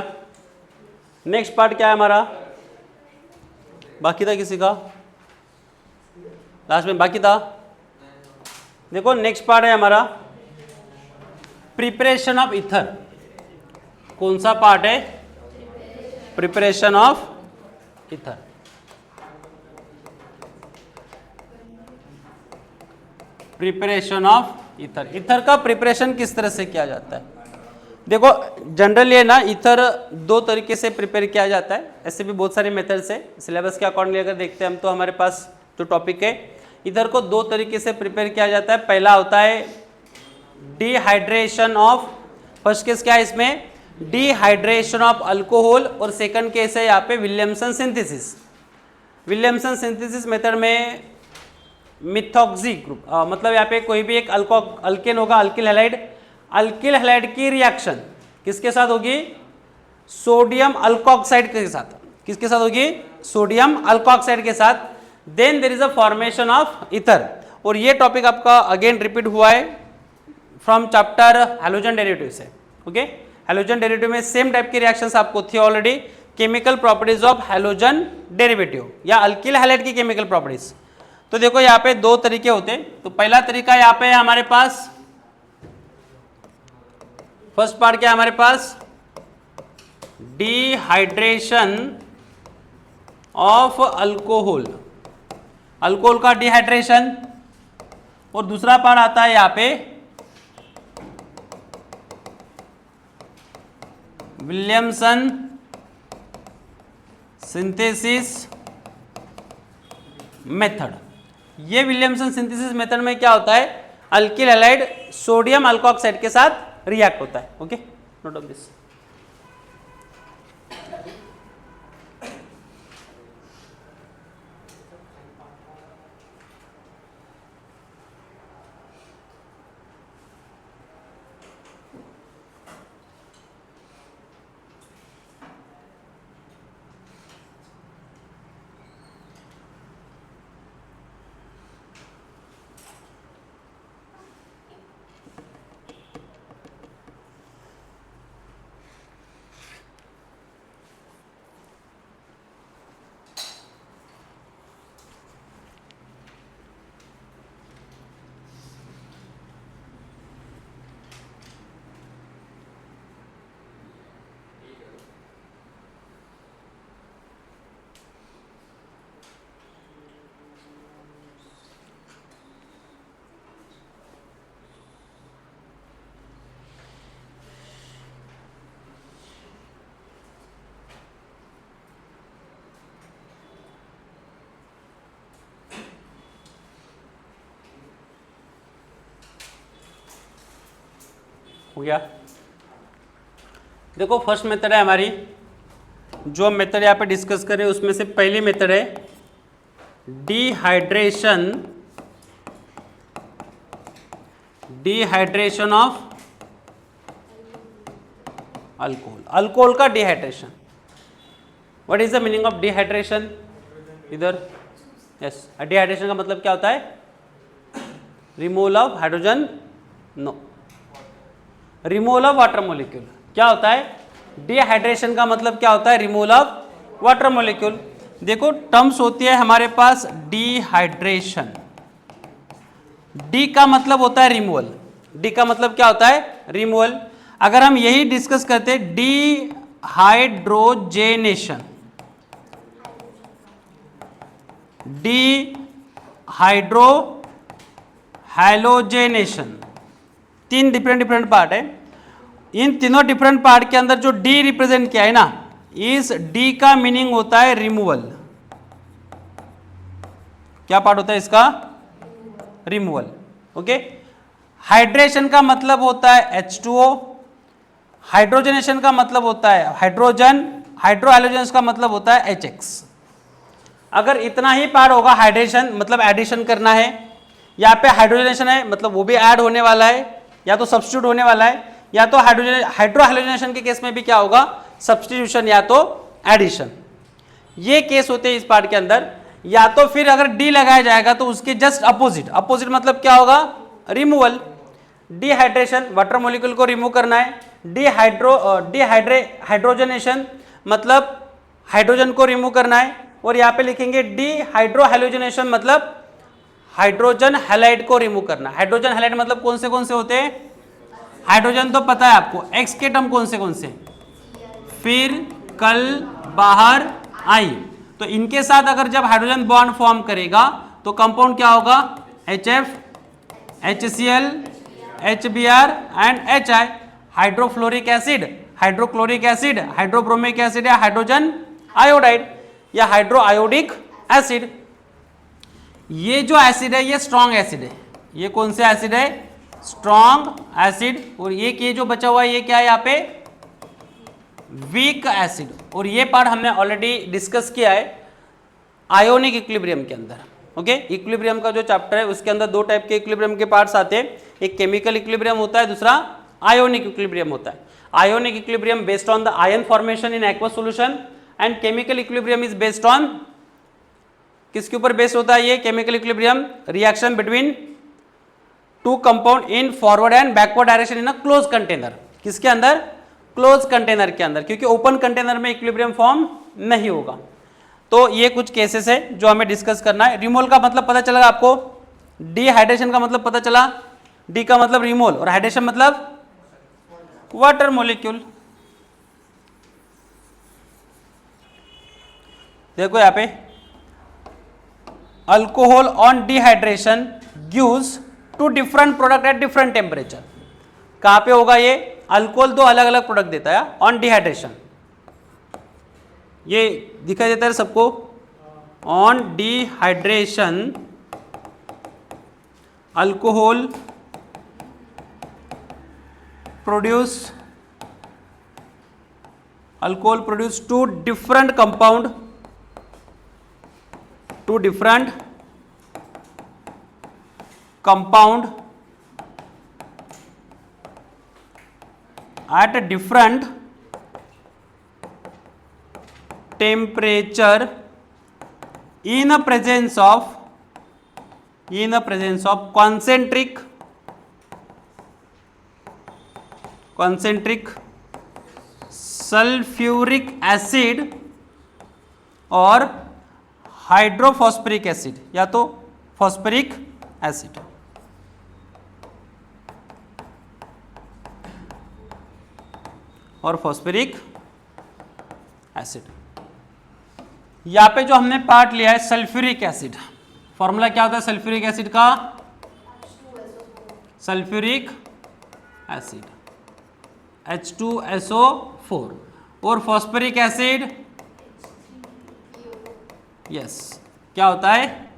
नेक्स्ट पार्ट क्या है हमारा, बाकी था किसी का, लास्ट में बाकी था। देखो नेक्स्ट पार्ट है हमारा प्रिपरेशन ऑफ ईथर। कौन सा पार्ट है, preparation of ether. Preparation of ether. Ether का प्रिपरेशन किस तरह से किया जाता है, देखो जनरली है ना, ईथर 2 तरीके से प्रिपेयर किया जाता है, ऐसे भी बहुत सारे मेथड्स है। सिलेबस के अकॉर्डिंगली अगर देखते हैं हम, तो हमारे पास जो टॉपिक है, ईथर को 2 तरीके से प्रिपेयर किया जाता है। पहला होता है डिहाइड्रेशन ऑफ, फर्स्ट केस क्या है इसमें, डिहाइड्रेशन ऑफ अल्कोहल, और सेकंड केस है यहाँ पे Williamson synthesis. Williamson synthesis method में मिथॉक्सी ग्रुप, मतलब यहाँ पे कोई भी एक अल्केन होगा, अल्किल हैलाइड, अल्किल हैलाइड की रिएक्शन किसके साथ होगी, सोडियम अल्कोक्साइड के साथ। किसके साथ होगी, सोडियम अल्कोक्साइड के साथ। Then there is a formation of ether. और ये टॉपिक आपका अगेन रिपीट हुआ है फ्रॉम चैप्टर हैलोजन डेरिवेटिव से। ओके, हैलोजन डेरिवेटिव में सेम टाइप की रिएक्शंस आपको थी already, chemical properties of halogen derivative या अल्किल हैलाइड की केमिकल प्रॉपर्टीज। तो देखो यहाँ पे 2 तरीके होते हैं। तो पहला तरीका यहाँ पे है हमारे पास, फर्स्ट पार्ट क्या है हमारे पास, डिहाइड्रेशन ऑफ अल्कोहल, अल्कोहल का डिहाइड्रेशन। और दूसरा पार्ट आता है यहाँ पे विलियमसन सिंथेसिस मेथड। ये विलियमसन सिंथेसिस मेथड में क्या होता है, अल्किल हैलाइड सोडियम अल्कोक्साइड के साथ रिएक्ट होता है। Okay, note of this. हो गया। देखो फर्स्ट मेथड है हमारी, जो मेथड यहाँ पे डिस्कस करें उसमें से पहली मेथड है डिहाइड्रेशन ऑफ अल्कोहल, अल्कोहल का dehydration. What is the meaning of dehydration? इधर यस, डिहाइड्रेशन का मतलब क्या होता है? Removal of hydrogen, no, removal of water molecule. क्या होता है? डिहाइड्रेशन का मतलब क्या होता है? Removal of water molecule. देखो टर्म्स होती है हमारे पास डिहाइड्रेशन, डी का मतलब होता है रिमूवल, डी का मतलब क्या होता है? रिमूवल। अगर हम यही डिस्कस करते डिहाइड्रोजेनेशन, डिहाइड्रो हैलोजेनेशन, तीन डिफरेंट पार्ट है। इन तीनों डिफरेंट पार्ट के अंदर जो डी रिप्रेजेंट किया है ना, इस डी का मीनिंग होता है रिमूवल। क्या पार्ट होता है इसका? रिमूवल। ओके। हाइड्रेशन का मतलब होता है H2O, हाइड्रोजनेशन का मतलब होता है हाइड्रोजन, हाइड्रोहाइड्रोजन का मतलब होता है HX। अगर इतना ही पार्ट होगा, हाइड्रेशन मतलब एडिशन करना है, यहाँ पे हाइड्रोजनेशन है मतलब वो भी ऐड होने वाला है, या तो सब्स्टिट्यूट होने वाला है, या तो हाइड्रोहाइड्रोजनेशन के केस में भी क्या होगा? सब्स्टिट्यूशन या तो एडिशन। ये केस होते हैं इस पार्ट के अंदर। या तो फिर अगर डी लगाया जाएगा तो उसके जस्ट अपोजिट, अपोजिट मतलब क्या होगा? रिमूवल। डिहाइड्रेशन वाटर मॉलिक्यूल को रिमूव करना है, हाइड्रोजनेशन मतलब हाइड्रोजन को रिमूव करना है, और यहाँ पे लिखेंगे डिहाइड्रोहाइलोजनेशन मतलब हाइड्रोजन हैलाइड को रिमूव करना। हाइड्रोजन हैलाइड मतलब कौन से होते हैं? हाइड्रोजन तो पता है आपको, एक्स के टर्म कौन से? फिर कल बाहर आई, तो इनके साथ अगर जब हाइड्रोजन बॉन्ड फॉर्म करेगा तो कंपाउंड क्या होगा? HF, HCl, HBr and HI। Hydrofluoric acid, hydrochloric acid, hydrobromic acid या हाइड्रोजन आयोडाइड या हाइड्रो आयोडिक एसिड। ये जो एसिड है ये स्ट्रॉन्ग एसिड है। ये कौन से एसिड है? Strong acid. और ये जो बचा हुआ है ये क्या है? यहाँ पे वीक एसिड। और ये पार्ट हमने ऑलरेडी डिस्कस किया है आयोनिक इक्विलिब्रियम के अंदर। ओके, इक्विलिब्रियम का जो चैप्टर है उसके अंदर दो टाइप के इक्विलिब्रियम के पार्ट्स आते हैं, एक केमिकल इक्विलिब्रियम होता है, दूसरा आयोनिक इक्विलिब्रियम होता है। Ionic equilibrium based on the ion formation in aqueous solution and chemical equilibrium is based on, किसके ऊपर बेस्ड होता है ये chemical equilibrium? Reaction between two compound in forward and backward direction in a close container. किसके अंदर? Close container के अंदर, क्योंकि ओपन कंटेनर में इक्विलिब्रियम फॉर्म नहीं होगा। तो ये कुछ केसेस है जो हमें डिस्कस करना है। रिमूवल का मतलब पता चला आपको, डिहाइड्रेशन का मतलब पता चला, डी का मतलब रिमूवल और हाइड्रेशन मतलब वाटर मॉलिक्यूल। देखो यहाँ पे alcohol on dehydration gives two different product at different temperature. कहां पे होगा ये? अल्कोहल दो अलग अलग प्रोडक्ट देता है ऑन डिहाइड्रेशन। ये दिखाई देता है सबको? On dehydration alcohol produce two different compound, two different compound at a different temperature in a presence of concentric sulfuric acid और हाइड्रोफॉस्फरिक एसिड या तो फॉस्फरिक एसिड। और फॉस्फरिक एसिड। यहाँ पे जो हमने पार्ट लिया है सल्फ्यूरिक एसिड, फॉर्मूला क्या होता है सल्फ्यूरिक एसिड का? सल्फ्यूरिक एसिड H2SO4 और फॉस्फरिक एसिड यस क्या होता है?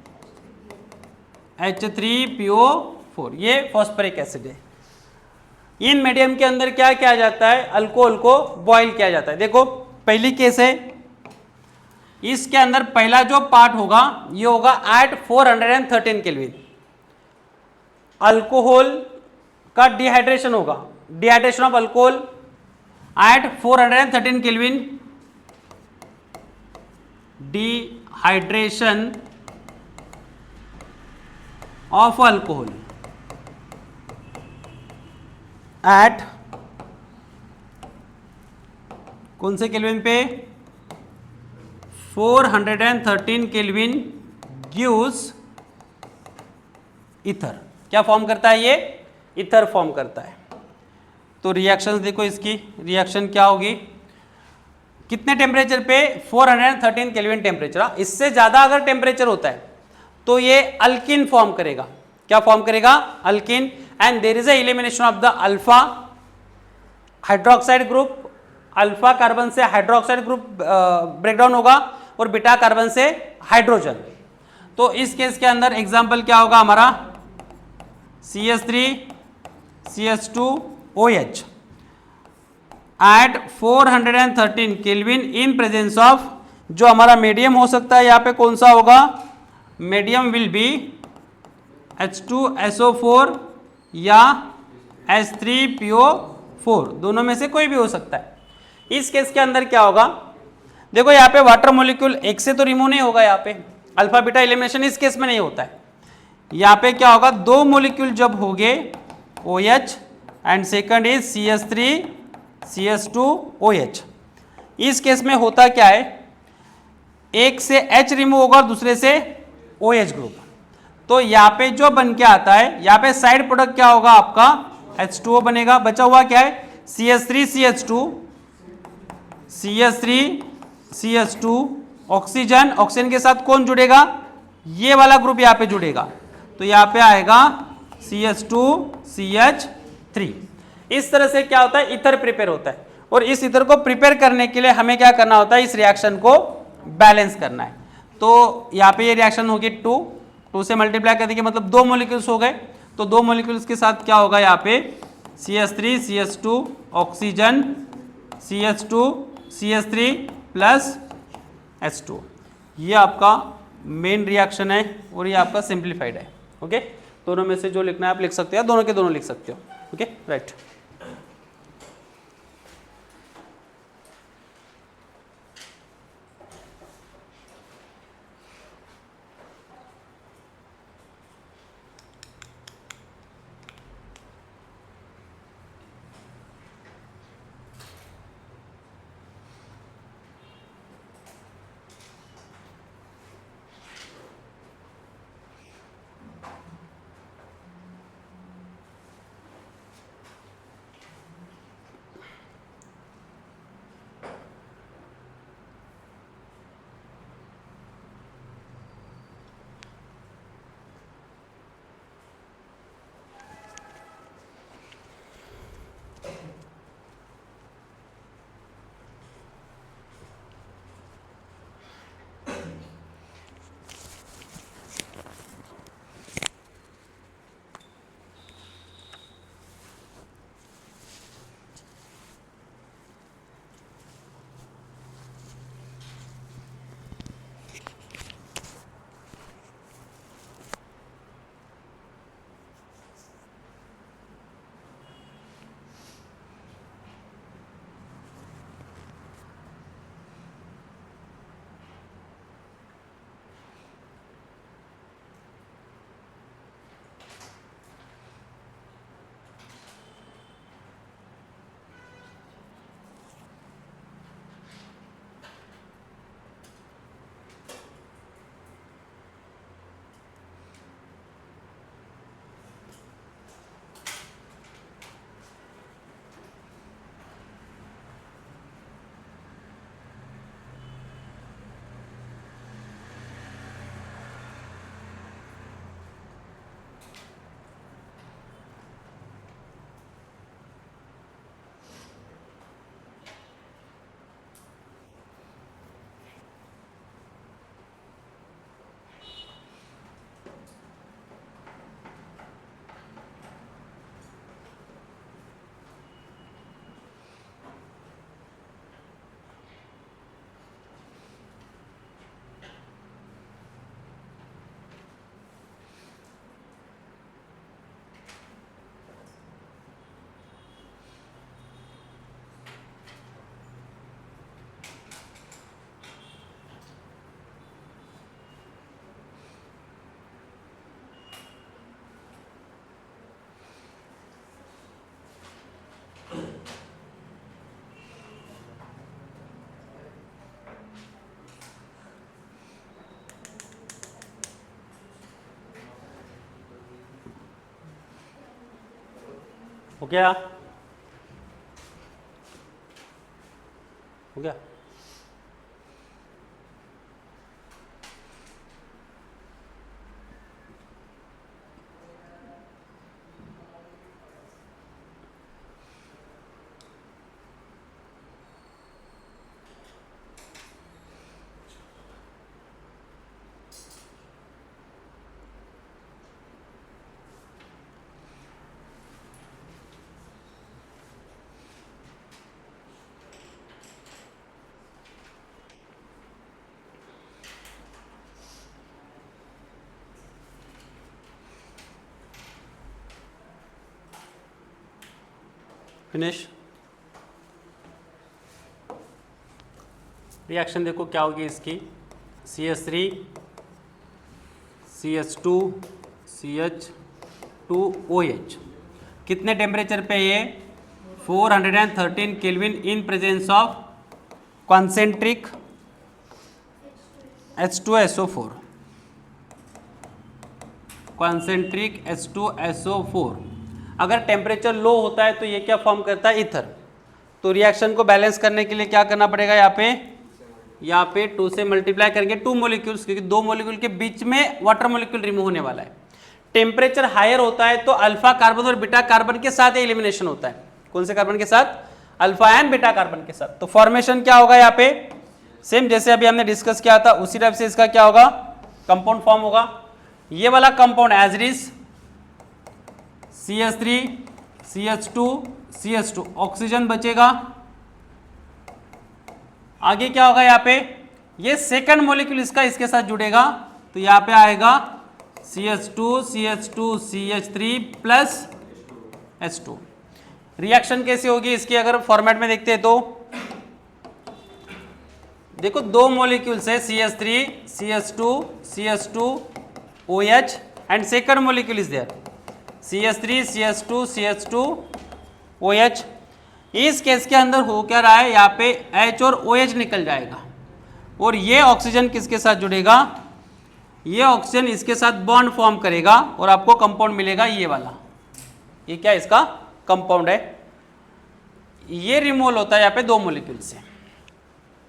H3PO4। ये फॉस्फरिक एसिड है। इन मीडियम के अंदर क्या किया जाता है, अल्कोहल को बॉईल किया जाता है। देखो पहली केस है, इसके अंदर पहला जो पार्ट होगा ये होगा एट 413 केल्विन, अल्कोहल का डिहाइड्रेशन होगा, dehydration of alcohol at 413 kelvin, dehydration of alcohol at कौन से केल्विन पे, 413 केल्विन गिव्स ईथर। क्या फॉर्म करता है ये, ईथर फॉर्म करता है। तो रिएक्शंस देखो, इसकी रिएक्शन क्या होगी, कितने टेम्परेचर पे, 413 केल्विन टेम्परेचर। इससे ज्यादा अगर टेम्परेचर होता है तो ये अल्किन फॉर्म करेगा। क्या फॉर्म करेगा, alkene. And there is elimination of the alpha hydroxide group, alpha carbon से हाइड्रोक्साइड ग्रुप ब्रेकडाउन होगा और बीटा कार्बन से हाइड्रोजन। तो इस केस के अंदर एग्जांपल क्या होगा हमारा, CH3 CH2OH at 413 kelvin in presence of, जो हमारा मीडियम हो सकता है यहाँ पे कौन सा होगा, मीडियम विल बी H2SO4 या H3PO4, दोनों में से कोई भी हो सकता है। इस केस के अंदर क्या होगा, देखो यहाँ पे वाटर मॉलिक्यूल एक से तो रिमूव नहीं होगा, यहाँ पे अल्फा बीटा एलिमिनेशन इस केस में नहीं होता है। यहाँ पे क्या होगा, दो मॉलिक्यूल जब होंगे OH and second is CH3 CH2OH, इस केस में होता क्या है, एक से H रिमूव होगा और दूसरे से OH ग्रुप। तो यहाँ पे जो बन के आता है, यहाँ पे साइड प्रोडक्ट क्या होगा आपका, H2O बनेगा। बचा हुआ क्या है, CH3 CH2 ऑक्सीजन, ऑक्सीजन के साथ कौन जुड़ेगा, ये वाला ग्रुप यहाँ पे जुड़ेगा। तो यहाँ पे आएगा CH2 CH3। इस तरह से क्या होता है, ईथर प्रिपेयर होता है। और इस ईथर को प्रिपेयर करने के लिए हमें क्या करना होता है, इस रिएक्शन को बैलेंस करना है। तो यहाँ पे ये रिएक्शन होगी 2 से मल्टीप्लाई कर देंगे, मतलब दो मॉलिक्यूल्स हो गए। तो दो मॉलिक्यूल्स के साथ क्या होगा, यहाँ पे CH3 CH2 oxygen CH2 CH3 plus H2। ये आपका मेन रिएक्शन है और ये आपका सिंप्लीफाइड है। ओके, दोनों में से जो लिखना है आप लिख सकते हो, दोनों के दोनों लिख सकते हो। Okay, right. हो गया, हो गया। फिनिश। रिएक्शन देखो क्या होगी इसकी, CH3 CH2 CH2OH। कितने टेम्परेचर पे ये, 413 kelvin in presence of concentric H2SO4, concentric H2SO4। अगर टेम्परेचर लो होता है तो ये क्या फॉर्म करता है, ईथर। तो रिएक्शन को बैलेंस करने के लिए क्या करना पड़ेगा, यहाँ पे 2 से मल्टीप्लाई करेंगे 2 मोलिक्यूल्स, क्योंकि 2 मोलिक्यूल के बीच में वाटर मोलिक्यूल रिमूव होने वाला है। टेम्परेचर हायर होता है तो अल्फा कार्बन और बीटा कार्बन के साथ एलिमिनेशन होता है। कौन से कार्बन के साथ, अल्फा एंड बीटा कार्बन के साथ। तो फॉर्मेशन क्या होगा यहाँ पे, सेम जैसे अभी हमने डिस्कस किया था उसी टाइप से इसका क्या होगा, कंपाउंड फॉर्म होगा। ये वाला compound as it is CH3 CH2 CH2, oxygen बचेगा। आगे क्या होगा यहाँ पे, ये सेकंड मॉलिक्यूल इसका इसके साथ जुड़ेगा तो यहाँ पे आएगा CH2 CH2 CH3 plus H2। Reaction कैसे होगी इसकी, अगर फॉर्मेट में देखते हैं तो देखो 2 मॉलिक्यूल्स है, CH3 CH2 CH2OH and second molecule is there CH3 CH2 CH2OH। इस केस के अंदर हो क्या रहा है, यहाँ पे H और OH निकल जाएगा और ये ऑक्सीजन किसके साथ जुड़ेगा, ये ऑक्सीजन इसके साथ बॉन्ड फॉर्म करेगा और आपको कंपाउंड मिलेगा ये वाला। ये क्या इसका कंपाउंड है, ये रिमूवल होता है यहाँ पे 2 मॉलिक्यूल से।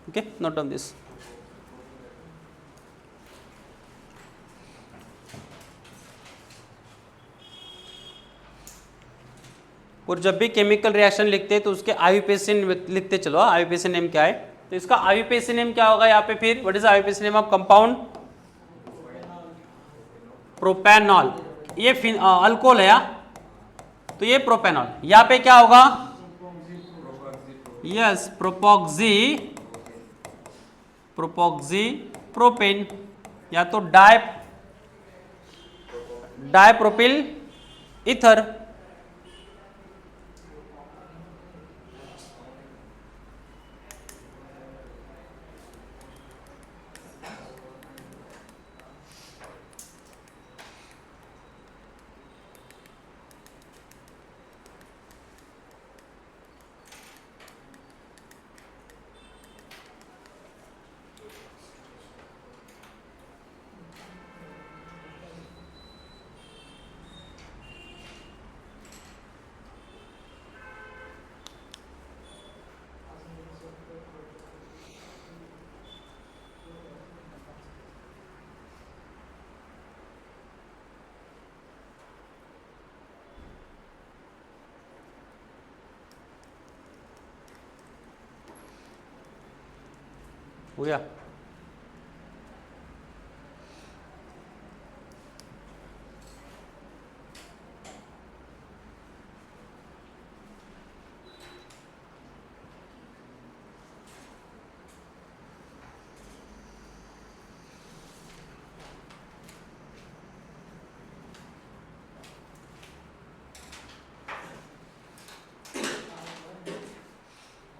Okay, note on this. और जब भी केमिकल रिएक्शन लिखते हैं तो उसके आईयूपीएसी लिखते चलो। आईयूपीएसी नेम क्या है, तो इसका आईयूपीएसी नेम क्या होगा यहाँ पे, फिर what is IUPAC name of compound, propanol. ये अल्कोहल है, तो ये प्रोपेनॉल। यहाँ पे क्या होगा, यस प्रोपोक्सी प्रोपेन, या तो डाइप्रोपिल ईथर। हो गया,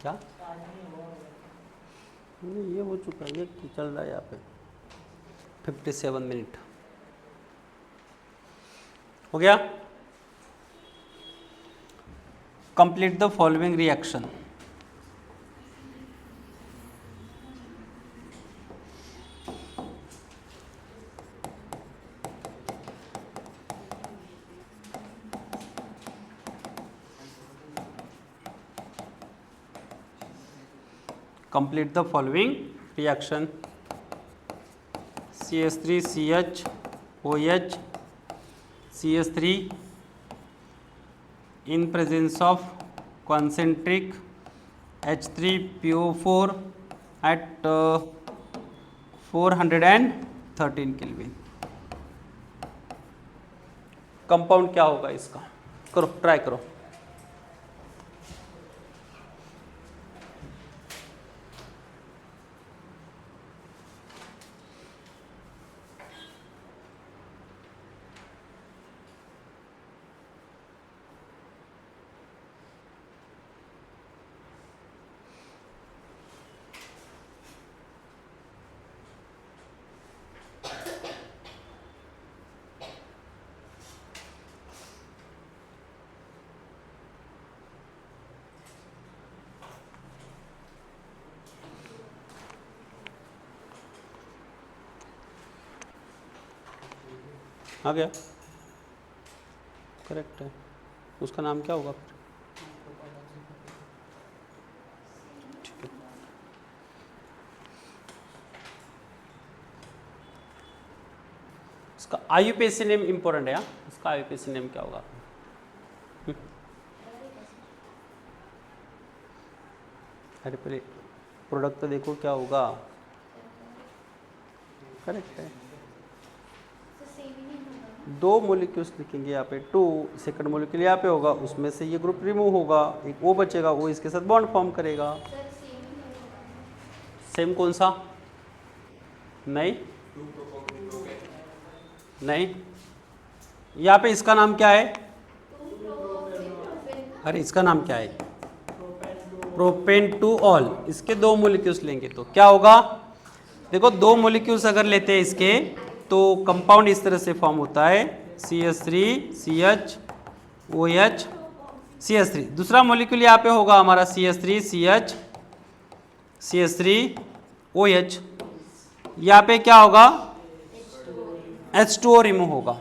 क्या नहीं, ये हो चुका है, ये चल रहा है यहाँ पे 57 मिनट हो गया। Complete the following reaction. Complete the following reaction CH3CH OH CH3 in presence of concentric H3PO4 at 413 kelvin. Compound क्या होगा इसका, करो ट्राई करो। आ गया, करेक्ट है। उसका नाम क्या होगा फिर? ठीक है, इसका IUPAC नेम इंपॉर्टेंट है। इसका IUPAC नेम क्या होगा? अरे पहले प्रोडक्ट तो देखो क्या होगा। करेक्ट है, 2 मोलिक्यूल्स लिखेंगे यहाँ पे, 2 सेकंड मोलिक्यूल यहाँ पे होगा, उसमें से ये ग्रुप रिमूव होगा, एक O बचेगा, वो इसके साथ बॉन्ड फॉर्म करेगा। सेम कौन सा? नहीं नहीं, यहाँ पे इसका नाम क्या है? अरे इसका नाम क्या है? Propane two all. इसके 2 मोलिक्यूल्स लेंगे तो क्या होगा? देखो 2 मोलिक्यूल्स अगर लेते हैं इसके तो कंपाउंड इस तरह से फॉर्म होता है CH3CH OH CH3। दूसरा मोलिक्यूल यहाँ पे होगा हमारा CH3CH CH3 OH। यहाँ पे क्या होगा? H2O रिमूव होगा।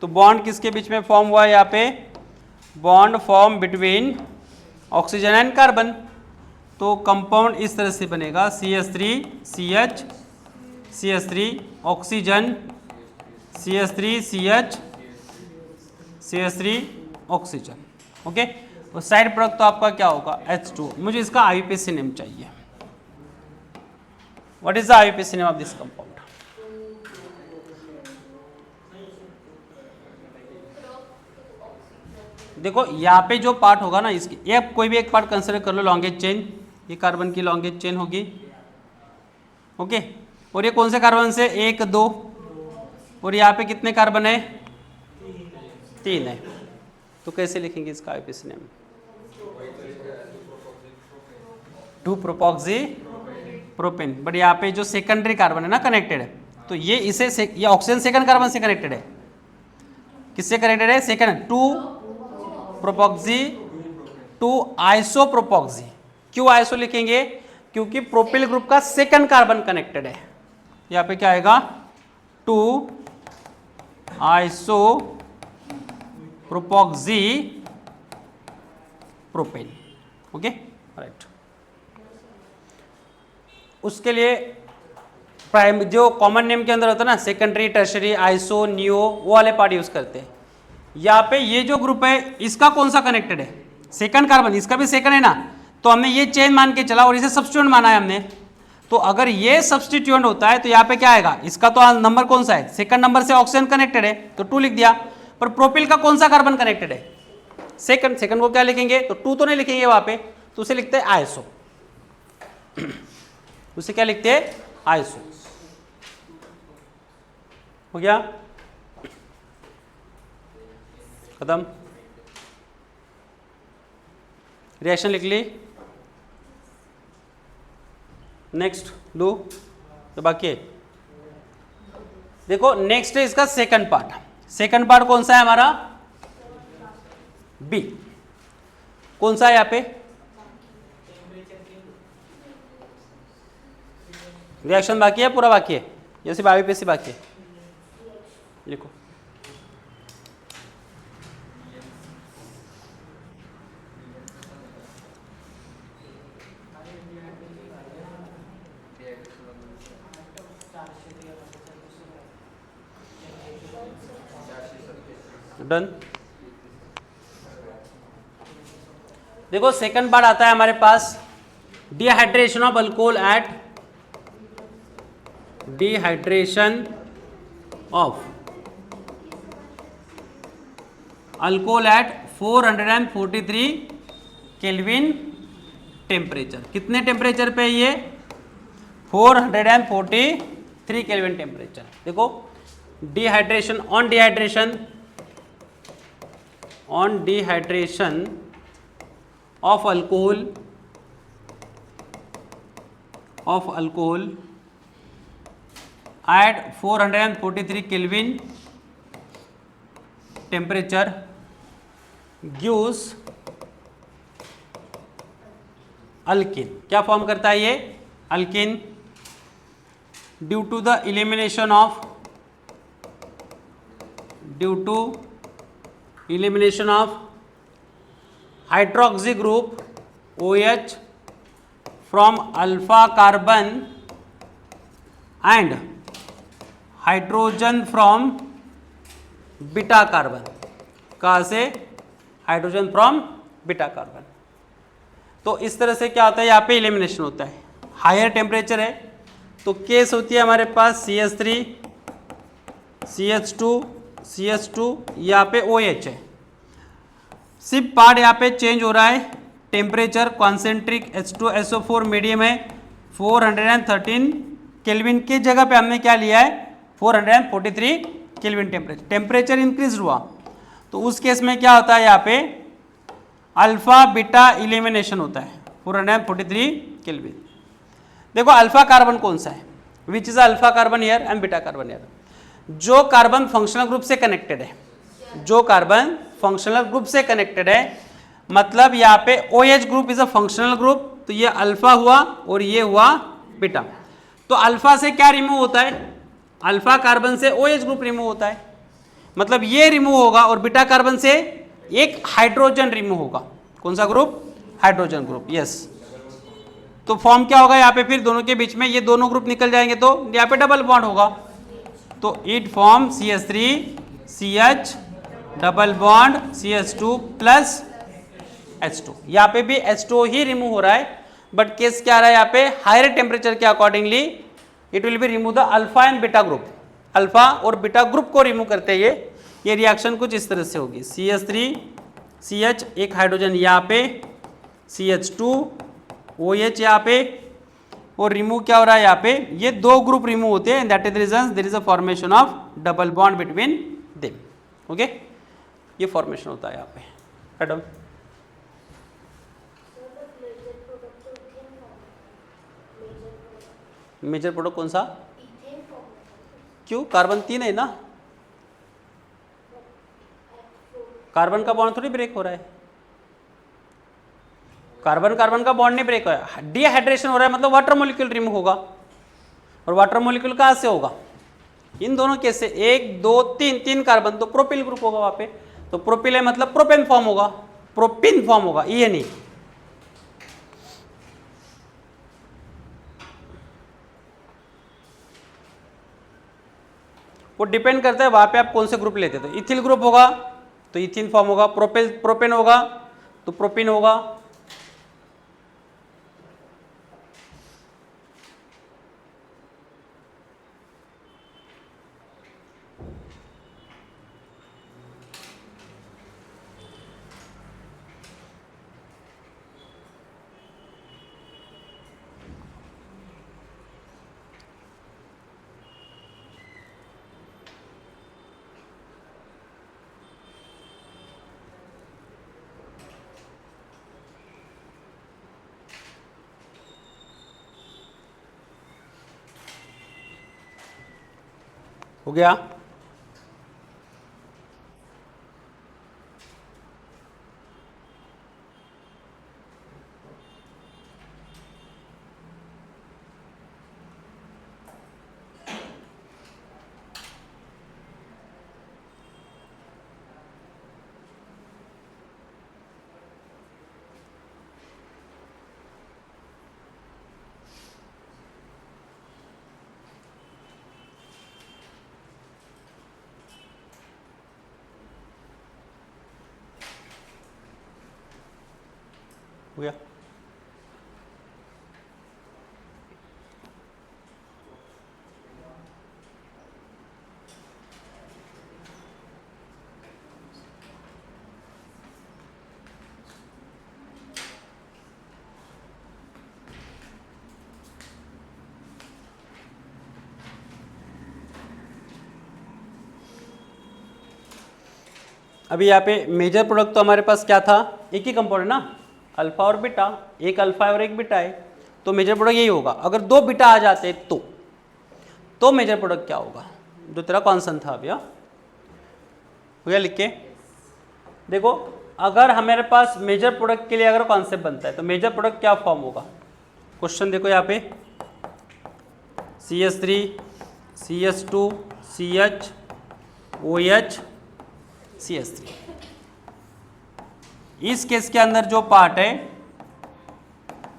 तो बॉन्ड किसके बीच में फॉर्म हुआ है? यहाँ पे bond form between oxygen and carbon. तो कंपाउंड इस तरह से बनेगा CH3CH CH3 oxygen CH3CH CH3 oxygen. Okay, और साइड प्रोडक्ट तो आपका क्या होगा? H2O। मुझे इसका IUPAC नेम चाहिए। What is the IUPAC name of this compound? देखो यहाँ पे जो पार्ट होगा ना इसकी, ये कोई भी एक पार्ट कंसिडर कर लो, लॉन्गेज चेन, ये कार्बन की लॉन्गेज चेन होगी। ओके, और ये कौन से कार्बन से? 1 2, और यहाँ पे कितने कार्बन है? 3 है। तो कैसे लिखेंगे इसका IUPAC नेम? 2-प्रोपॉक्सी प्रोपेन। बट यहाँ पे जो सेकेंडरी कार्बन है ना कनेक्टेड है, तो ये इसे ये ऑक्सीजन सेकंड कार्बन से कनेक्टेड है। किससे कनेक्टेड है? सेकंड 2-प्रोपॉक्सी 2-आइसोप्रोपॉक्सी। क्यों आइसो लिखेंगे? क्योंकि प्रोपिल ग्रुप का सेकंड कार्बन कनेक्टेड है। यहाँ पे क्या आएगा? 2-आइसोप्रोपॉक्सी प्रोपेन। Okay, right. उसके लिए प्राइम जो कॉमन नेम के अंदर होता है ना, सेकेंडरी, टर्शरी, आइसो, नियो, वो वाले पार्ट यूज करते हैं। यहाँ पे ये जो ग्रुप है इसका कौन सा कनेक्टेड है? सेकंड कार्बन, इसका भी सेकंड है ना, तो हमने ये चेन मान के चला और इसे सब्स्टिट्यूएंट माना है हमने। तो अगर ये सब्स्टिट्यूएंट होता है तो यहाँ पे क्या आएगा? इसका तो नंबर कौन सा है? सेकंड नंबर से ऑक्सीजन कनेक्टेड है तो 2 लिख दिया। पर प्रोपिल का कौन सा कार्बन कनेक्टेड है? सेकंड। सेकंड को क्या लिखेंगे? तो 2 तो नहीं लिखेंगे वहां पे, तो उसे लिखते हैं आइसो। उसे क्या लिखते हैं? आइसो। हो गया, खत्म। रिएक्शन लिख ली। नेक्स्ट दो तो बाकी है। देखो नेक्स्ट है इसका सेकंड पार्ट। सेकंड पार्ट कौन सा है हमारा? बी। कौन सा है यहाँ पे? रिएक्शन बाकी है, पूरा बाकी है, या सिर्फ IUPAC बाकी है? लिखो। डन। देखो सेकंड पार्ट आता है हमारे पास dehydration of alcohol at dehydration of alcohol at 443 kelvin temperature. कितने टेम्परेचर पे ये? 443 केल्विन टेम्परेचर। देखो dehydration, on dehydration of alcohol at 443 kelvin temperature gives alkene. क्या फॉर्म करता है ये? Alkene. Due to elimination of hydroxy group OH from alpha carbon and hydrogen from beta carbon. कहाँ से? Hydrogen from beta carbon. तो इस तरह से क्या होता है, यहाँ पे एलिमिनेशन होता है। हायर टेम्परेचर है तो केस होती है हमारे पास CH3 CH2 यहाँ पे OH है। सिर्फ पार्ट यहाँ पे चेंज हो रहा है, टेम्परेचर कॉन्सेंट्रिक H2SO4 मीडियम है 413 केल्विन की जगह पे हमने क्या लिया है 443 केल्विन टेम्परेचर इंक्रीज हुआ तो उस केस में क्या होता है यहाँ पे अल्फा बीटा इलिमिनेशन होता है 443 केल्विन। देखो अल्फा कार्बन कौन सा है, which is alpha carbon here and beta carbon here. जो कार्बन फंक्शनल ग्रुप से कनेक्टेड है, जो कार्बन फंक्शनल ग्रुप से कनेक्टेड है, मतलब यहाँ पे OH group is a functional group, तो ये अल्फा हुआ और ये हुआ बीटा। तो अल्फा से क्या रिमूव होता है, अल्फा कार्बन से OH ग्रुप रिमूव होता है, मतलब ये रिमूव होगा और बीटा कार्बन से एक हाइड्रोजन रिमूव होगा। कौन सा ग्रुप? Hydrogen group, yes. तो फॉर्म क्या होगा यहाँ पे, फिर दोनों के बीच में ये दोनों ग्रुप निकल जाएंगे तो यहाँ पे डबल बॉन्ड होगा, तो it form CH3 CH double bond CH2 plus H2। यहाँ पे भी H2 ही रिमूव हो रहा है, बट केस क्या आ रहा है यहाँ पे, हायर टेम्परेचर के accordingly it will be remove the alpha and beta group. Alpha और बीटा ग्रुप को रिमूव करते हैं ये रिएक्शन कुछ इस तरह से होगी। CH3 CH एक हाइड्रोजन यहाँ पे, CH2 OH यहाँ पे, और रिमूव क्या हो रहा है यहाँ पे, ये दो ग्रुप रिमूव होते हैं, that is the reason there is a formation of double bond between them. Okay, ये फॉर्मेशन होता है यहाँ पे। एडम मेजर प्रोडक्ट कौन सा? क्यों? कार्बन 3 है ना, कार्बन का बॉन्ड थोड़ी ब्रेक हो रहा है, कार्बन कार्बन का बॉन्ड नहीं ब्रेक हो रहा है, डिहाइड्रेशन हो रहा है, मतलब वाटर मॉलिक्यूल रिमूव होगा। और वाटर मॉलिक्यूल कहाँ से होगा? इन दोनों केस से 1 2 3 कार्बन, तो प्रोपिल ग्रुप होगा वहां पे, तो प्रोपिल है मतलब प्रोपेन फॉर्म होगा, प्रोपिन फॉर्म होगा, ये नहीं। वो डिपेंड करता है वहां पे आप कौन से ग्रुप लेते थे। इथिल ग्रुप होगा तो इथिन फॉर्म होगा, प्रोपेन होगा तो प्रोपिन होगा। हो गया? हो गया। अभी यहाँ पे मेजर प्रोडक्ट तो हमारे पास क्या था, एक ही कंपाउंड ना, अल्फा और बीटा, एक अल्फा और एक बीटा है, तो मेजर प्रोडक्ट यही होगा। अगर दो बीटा आ जाते तो मेजर प्रोडक्ट क्या होगा, जो तेरा कॉन्स्टेंट था अभी। हो गया लिख के। देखो अगर हमारे पास मेजर प्रोडक्ट के लिए अगर कॉन्सेप्ट बनता है तो मेजर प्रोडक्ट क्या फॉर्म होगा, क्वेश्चन देखो यहाँ पे CH3 CH2 CH OH CH3। इस केस के अंदर जो पार्ट है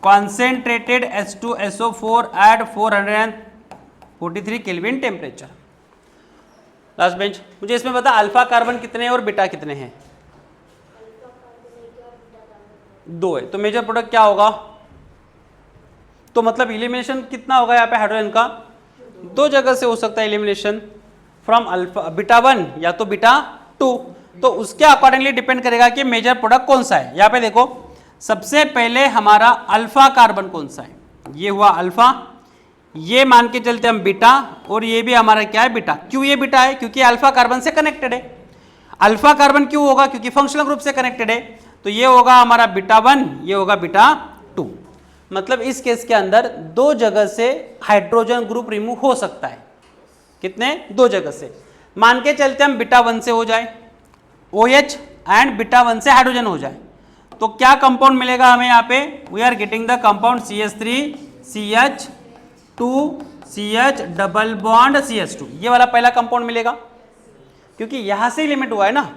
concentrated H2SO4 at 443 kelvin temperature. Last bench, मुझे इसमें बता अल्फा कार्बन कितने हैं और बीटा कितने हैं? 2 है, तो मेजर प्रोडक्ट क्या होगा? तो मतलब इलिमिनेशन कितना होगा यहाँ पे हाइड्रोजन का? 2 जगह से हो सकता है इलिमिनेशन, फ्रॉम अल्फा बीटा 1 या तो बीटा 2, तो उसके अकॉर्डिंगली डिपेंड करेगा कि मेजर प्रोडक्ट कौन सा है। यहाँ पे देखो सबसे पहले हमारा अल्फा कार्बन कौन सा है, ये हुआ अल्फा, ये मान के चलते हम बीटा, और ये भी हमारा क्या है बीटा। क्यों ये बीटा है? क्योंकि अल्फा कार्बन से कनेक्टेड है। अल्फा कार्बन क्यों होगा? क्योंकि फंक्शनल ग्रुप से कनेक्टेड है, तो ये होगा हमारा बीटा 1, ये होगा बीटा 2। मतलब इस केस के अंदर 2 जगह से हाइड्रोजन ग्रुप रिमूव हो सकता है। कितने? 2 जगह से। मान के चलते हम बीटा 1 से हो जाए OH एंड बीटा 1 से हाइड्रोजन हो जाए, तो क्या कंपाउंड मिलेगा हमें यहाँ पे? We are getting the compound CH3 CH2 CH double bond CH2, ये वाला पहला कंपाउंड मिलेगा, क्योंकि यहां से लिमिट हुआ है ना,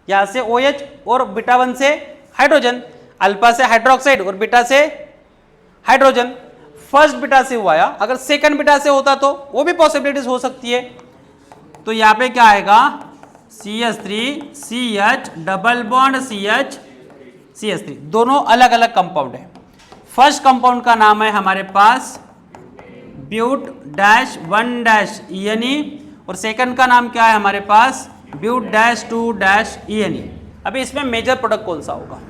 यहां से OH और बीटा 1 से हाइड्रोजन, अल्फा से हाइड्रोक्साइड और बीटा से हाइड्रोजन। फर्स्ट बीटा से हुआ, या अगर सेकंड बीटा से होता तो वो भी पॉसिबिलिटीज हो सकती है। तो यहाँ पे क्या आएगा? CH3 CH double bond CH CH3, दोनों अलग अलग कंपाउंड है। फर्स्ट कंपाउंड का नाम है हमारे पास ब्यूट डैश 1 डैश ENE, और सेकंड का नाम क्या है हमारे पास? But dash 2 dash ENE। अभी इसमें मेजर प्रोडक्ट कौन सा होगा?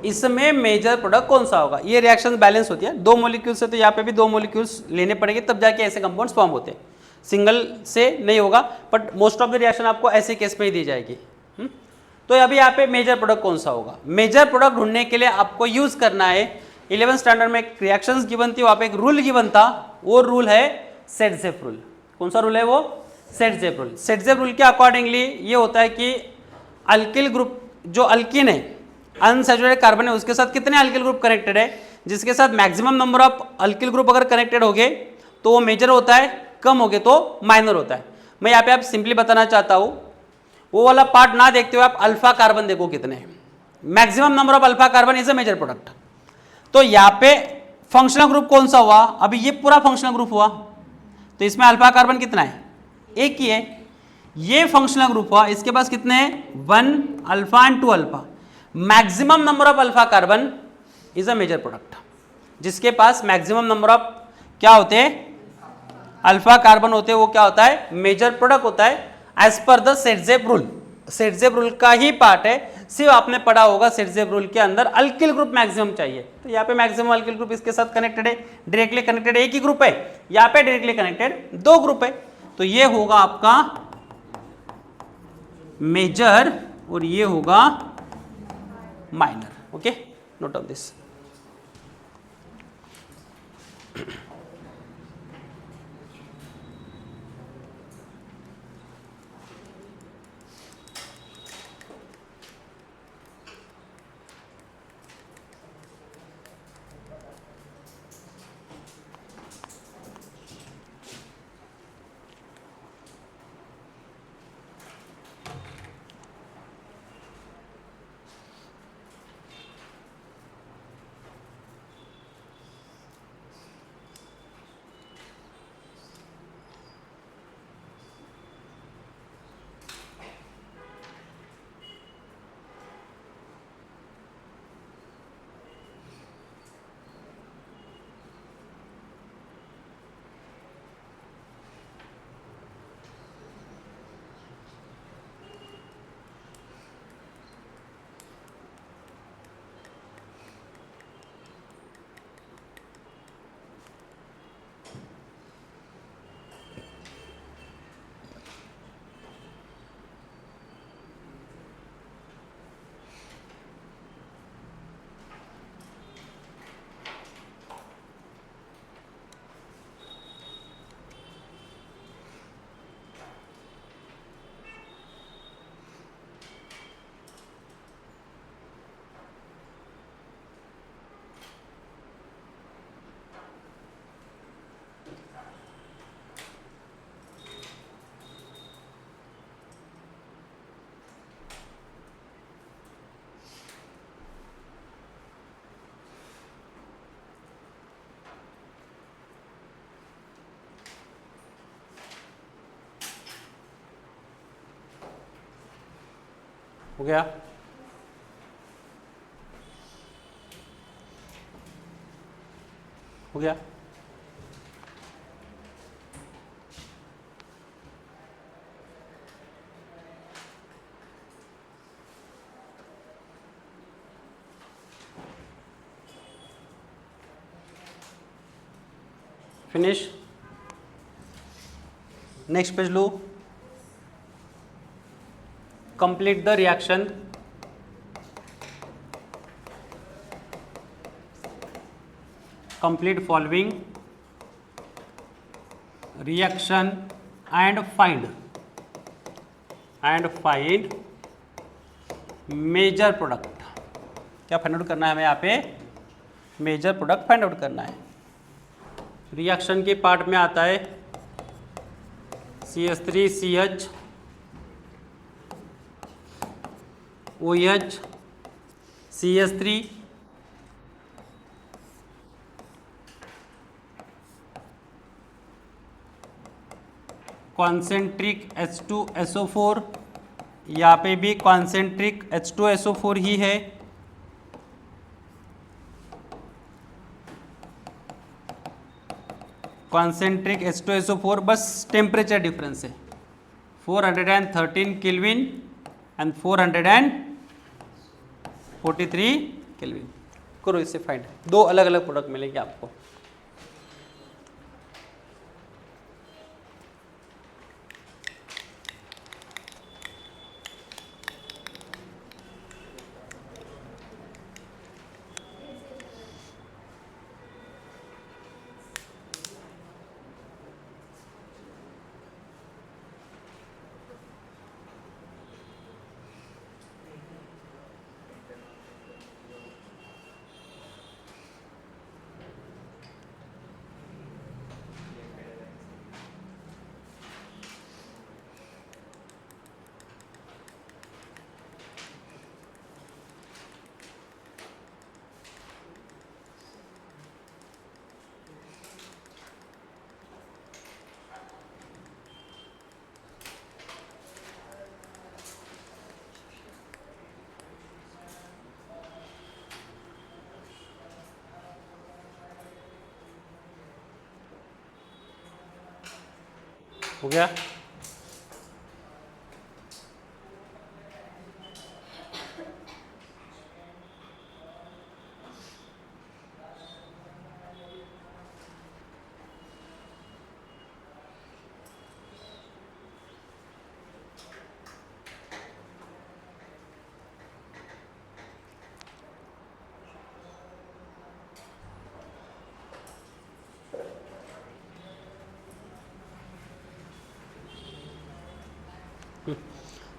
इसमें मेजर प्रोडक्ट कौन सा होगा? ये रिएक्शन बैलेंस होती है, 2 मॉलिक्यूल्स है तो यहाँ पे भी 2 मॉलिक्यूल्स लेने पड़ेंगे, तब जाके ऐसे कंपाउंड्स फॉर्म होते हैं। सिंगल से नहीं होगा, but most of the reaction आपको ऐसे केस में ही दी जाएगी। तो अभी यहाँ पे मेजर प्रोडक्ट कौन सा होगा? मेजर प्रोडक्ट ढूंढने के लिए आपको यूज करना है 11th स्टैंडर्ड में एक रिएक्शंस गिवन थी, वहां पे एक रूल गिवन था, वो रूल है सेट-ज़ेप रूल। कौन सा रूल है वो? Set-Zapp rule. सेट-ज़ेप रूल के अकॉर्डिंगली ये होता है कि अल्किल ग्रुप जो अल्किन है, अनसैचुरेटेड कार्बन है, उसके साथ कितने अल्किल ग्रुप कनेक्टेड है, जिसके साथ maximum number of alkyl group अगर कनेक्टेड हो गए तो वो मेजर होता है, कम हो गए तो माइनर होता है। मैं यहाँ पे आप सिंपली बताना चाहता हूँ, वो वाला पार्ट ना देखते हुए आप अल्फा कार्बन देखो कितने हैं, maximum number of alpha carbon is a major product. तो यहाँ पे फंक्शनल ग्रुप कौन सा हुआ? अभी ये पूरा फंक्शनल ग्रुप हुआ, तो इसमें अल्फा कार्बन कितना है? एक ही है। ये फंक्शनल ग्रुप हुआ, इसके पास कितने हैं? 1 alpha and 2 alpha. Maximum number of alpha carbon is a major product, जिसके पास मैक्सिमम नंबर ऑफ क्या होते हैं? अल्फा कार्बन होते हैं, वो क्या होता है? मेजर प्रोडक्ट होता है, as per the Saytzeff rule. Saytzeff rule का ही पार्ट है, सिर्फ आपने पढ़ा होगा सेट-ज़ेप रूल के अंदर अल्किल ग्रुप मैक्सिमम चाहिए, तो यहाँ पे मैक्सिमम अल्किल ग्रुप इसके साथ कनेक्टेड है, डायरेक्टली कनेक्टेड एक ही ग्रुप है, यहाँ पे डायरेक्टली कनेक्टेड 2 ग्रुप है, तो ये होगा आपका मेजर और ये होगा minor. Okay, note of this. हो गया। हो गया। फिनिश। नेक्स्ट पेज लो। Complete the reaction. Complete following reaction and find major product. क्या फाइंड आउट करना है हमें यहाँ पे? मेजर प्रोडक्ट फाइंड आउट करना है। रिएक्शन के पार्ट में आता है CH3CH OH CH3 concentric H2SO4, यहाँ पे भी कॉन्सेंट्रिक H2SO4 ही है। कॉन्सेंट्रिक H2SO4, बस टेम्परेचर डिफरेंस है 413 केल्विन एंड 443 केल्विन। करो इससे फाइंड। दो अलग अलग प्रोडक्ट मिलेंगे आपको। हो गया।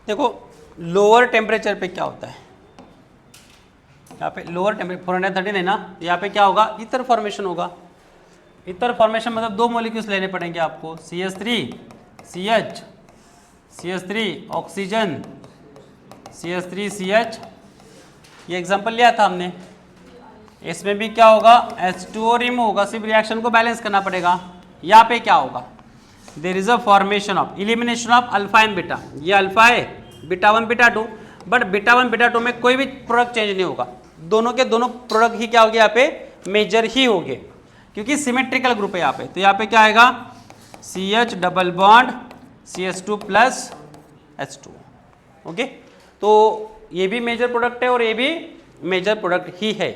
देखो लोअर टेम्परेचर पे क्या होता है, यहाँ पे लोअर टेम्परेचर 413 है ना, यहाँ पे क्या होगा? ईथर फॉर्मेशन होगा। ईथर फॉर्मेशन मतलब दो मॉलिक्यूल्स लेने पड़ेंगे आपको, CH3 CH CH3 oxygen CH3 CH। ये एग्जांपल लिया था हमने। इसमें भी क्या होगा? H2O रिमूव होगा, सिर्फ रिएक्शन को बैलेंस करना पड़ेगा। यहाँ पे क्या होगा? There is a formation of elimination of alpha and beta. ये अल्फा है, beta 1 beta 2, but beta 1 beta 2 में कोई भी प्रोडक्ट चेंज नहीं होगा। दोनों के दोनों प्रोडक्ट ही क्या हो गया? यहाँ पे मेजर ही हो गए, क्योंकि सिमेट्रिकल ग्रुप है यहाँ पे। तो यहाँ पे क्या आएगा? CH double bond CH2 plus H2। Okay, तो ये भी मेजर प्रोडक्ट है और ये भी मेजर प्रोडक्ट ही है।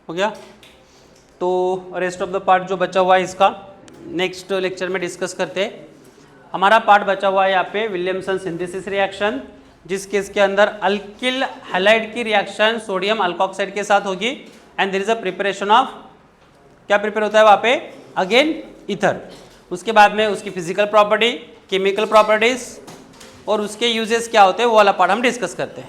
हो गया। तो रेस्ट ऑफ द पार्ट जो बचा हुआ है इसका नेक्स्ट लेक्चर में डिस्कस करते हैं। हमारा पार्ट बचा हुआ है यहाँ पे विलियमसन सिंथेसिस रिएक्शन, जिस केस के अंदर अल्किल हैलाइड की रिएक्शन सोडियम अल्कोक्साइड के साथ होगी and there is a preparation of, क्या प्रिपेयर होता है वहाँ पे? Again ether. उसके बाद में उसकी फिजिकल प्रॉपर्टी, केमिकल प्रॉपर्टीज और उसके यूजेस क्या होते हैं वो वाला पार्ट हम डिस्कस करते हैं।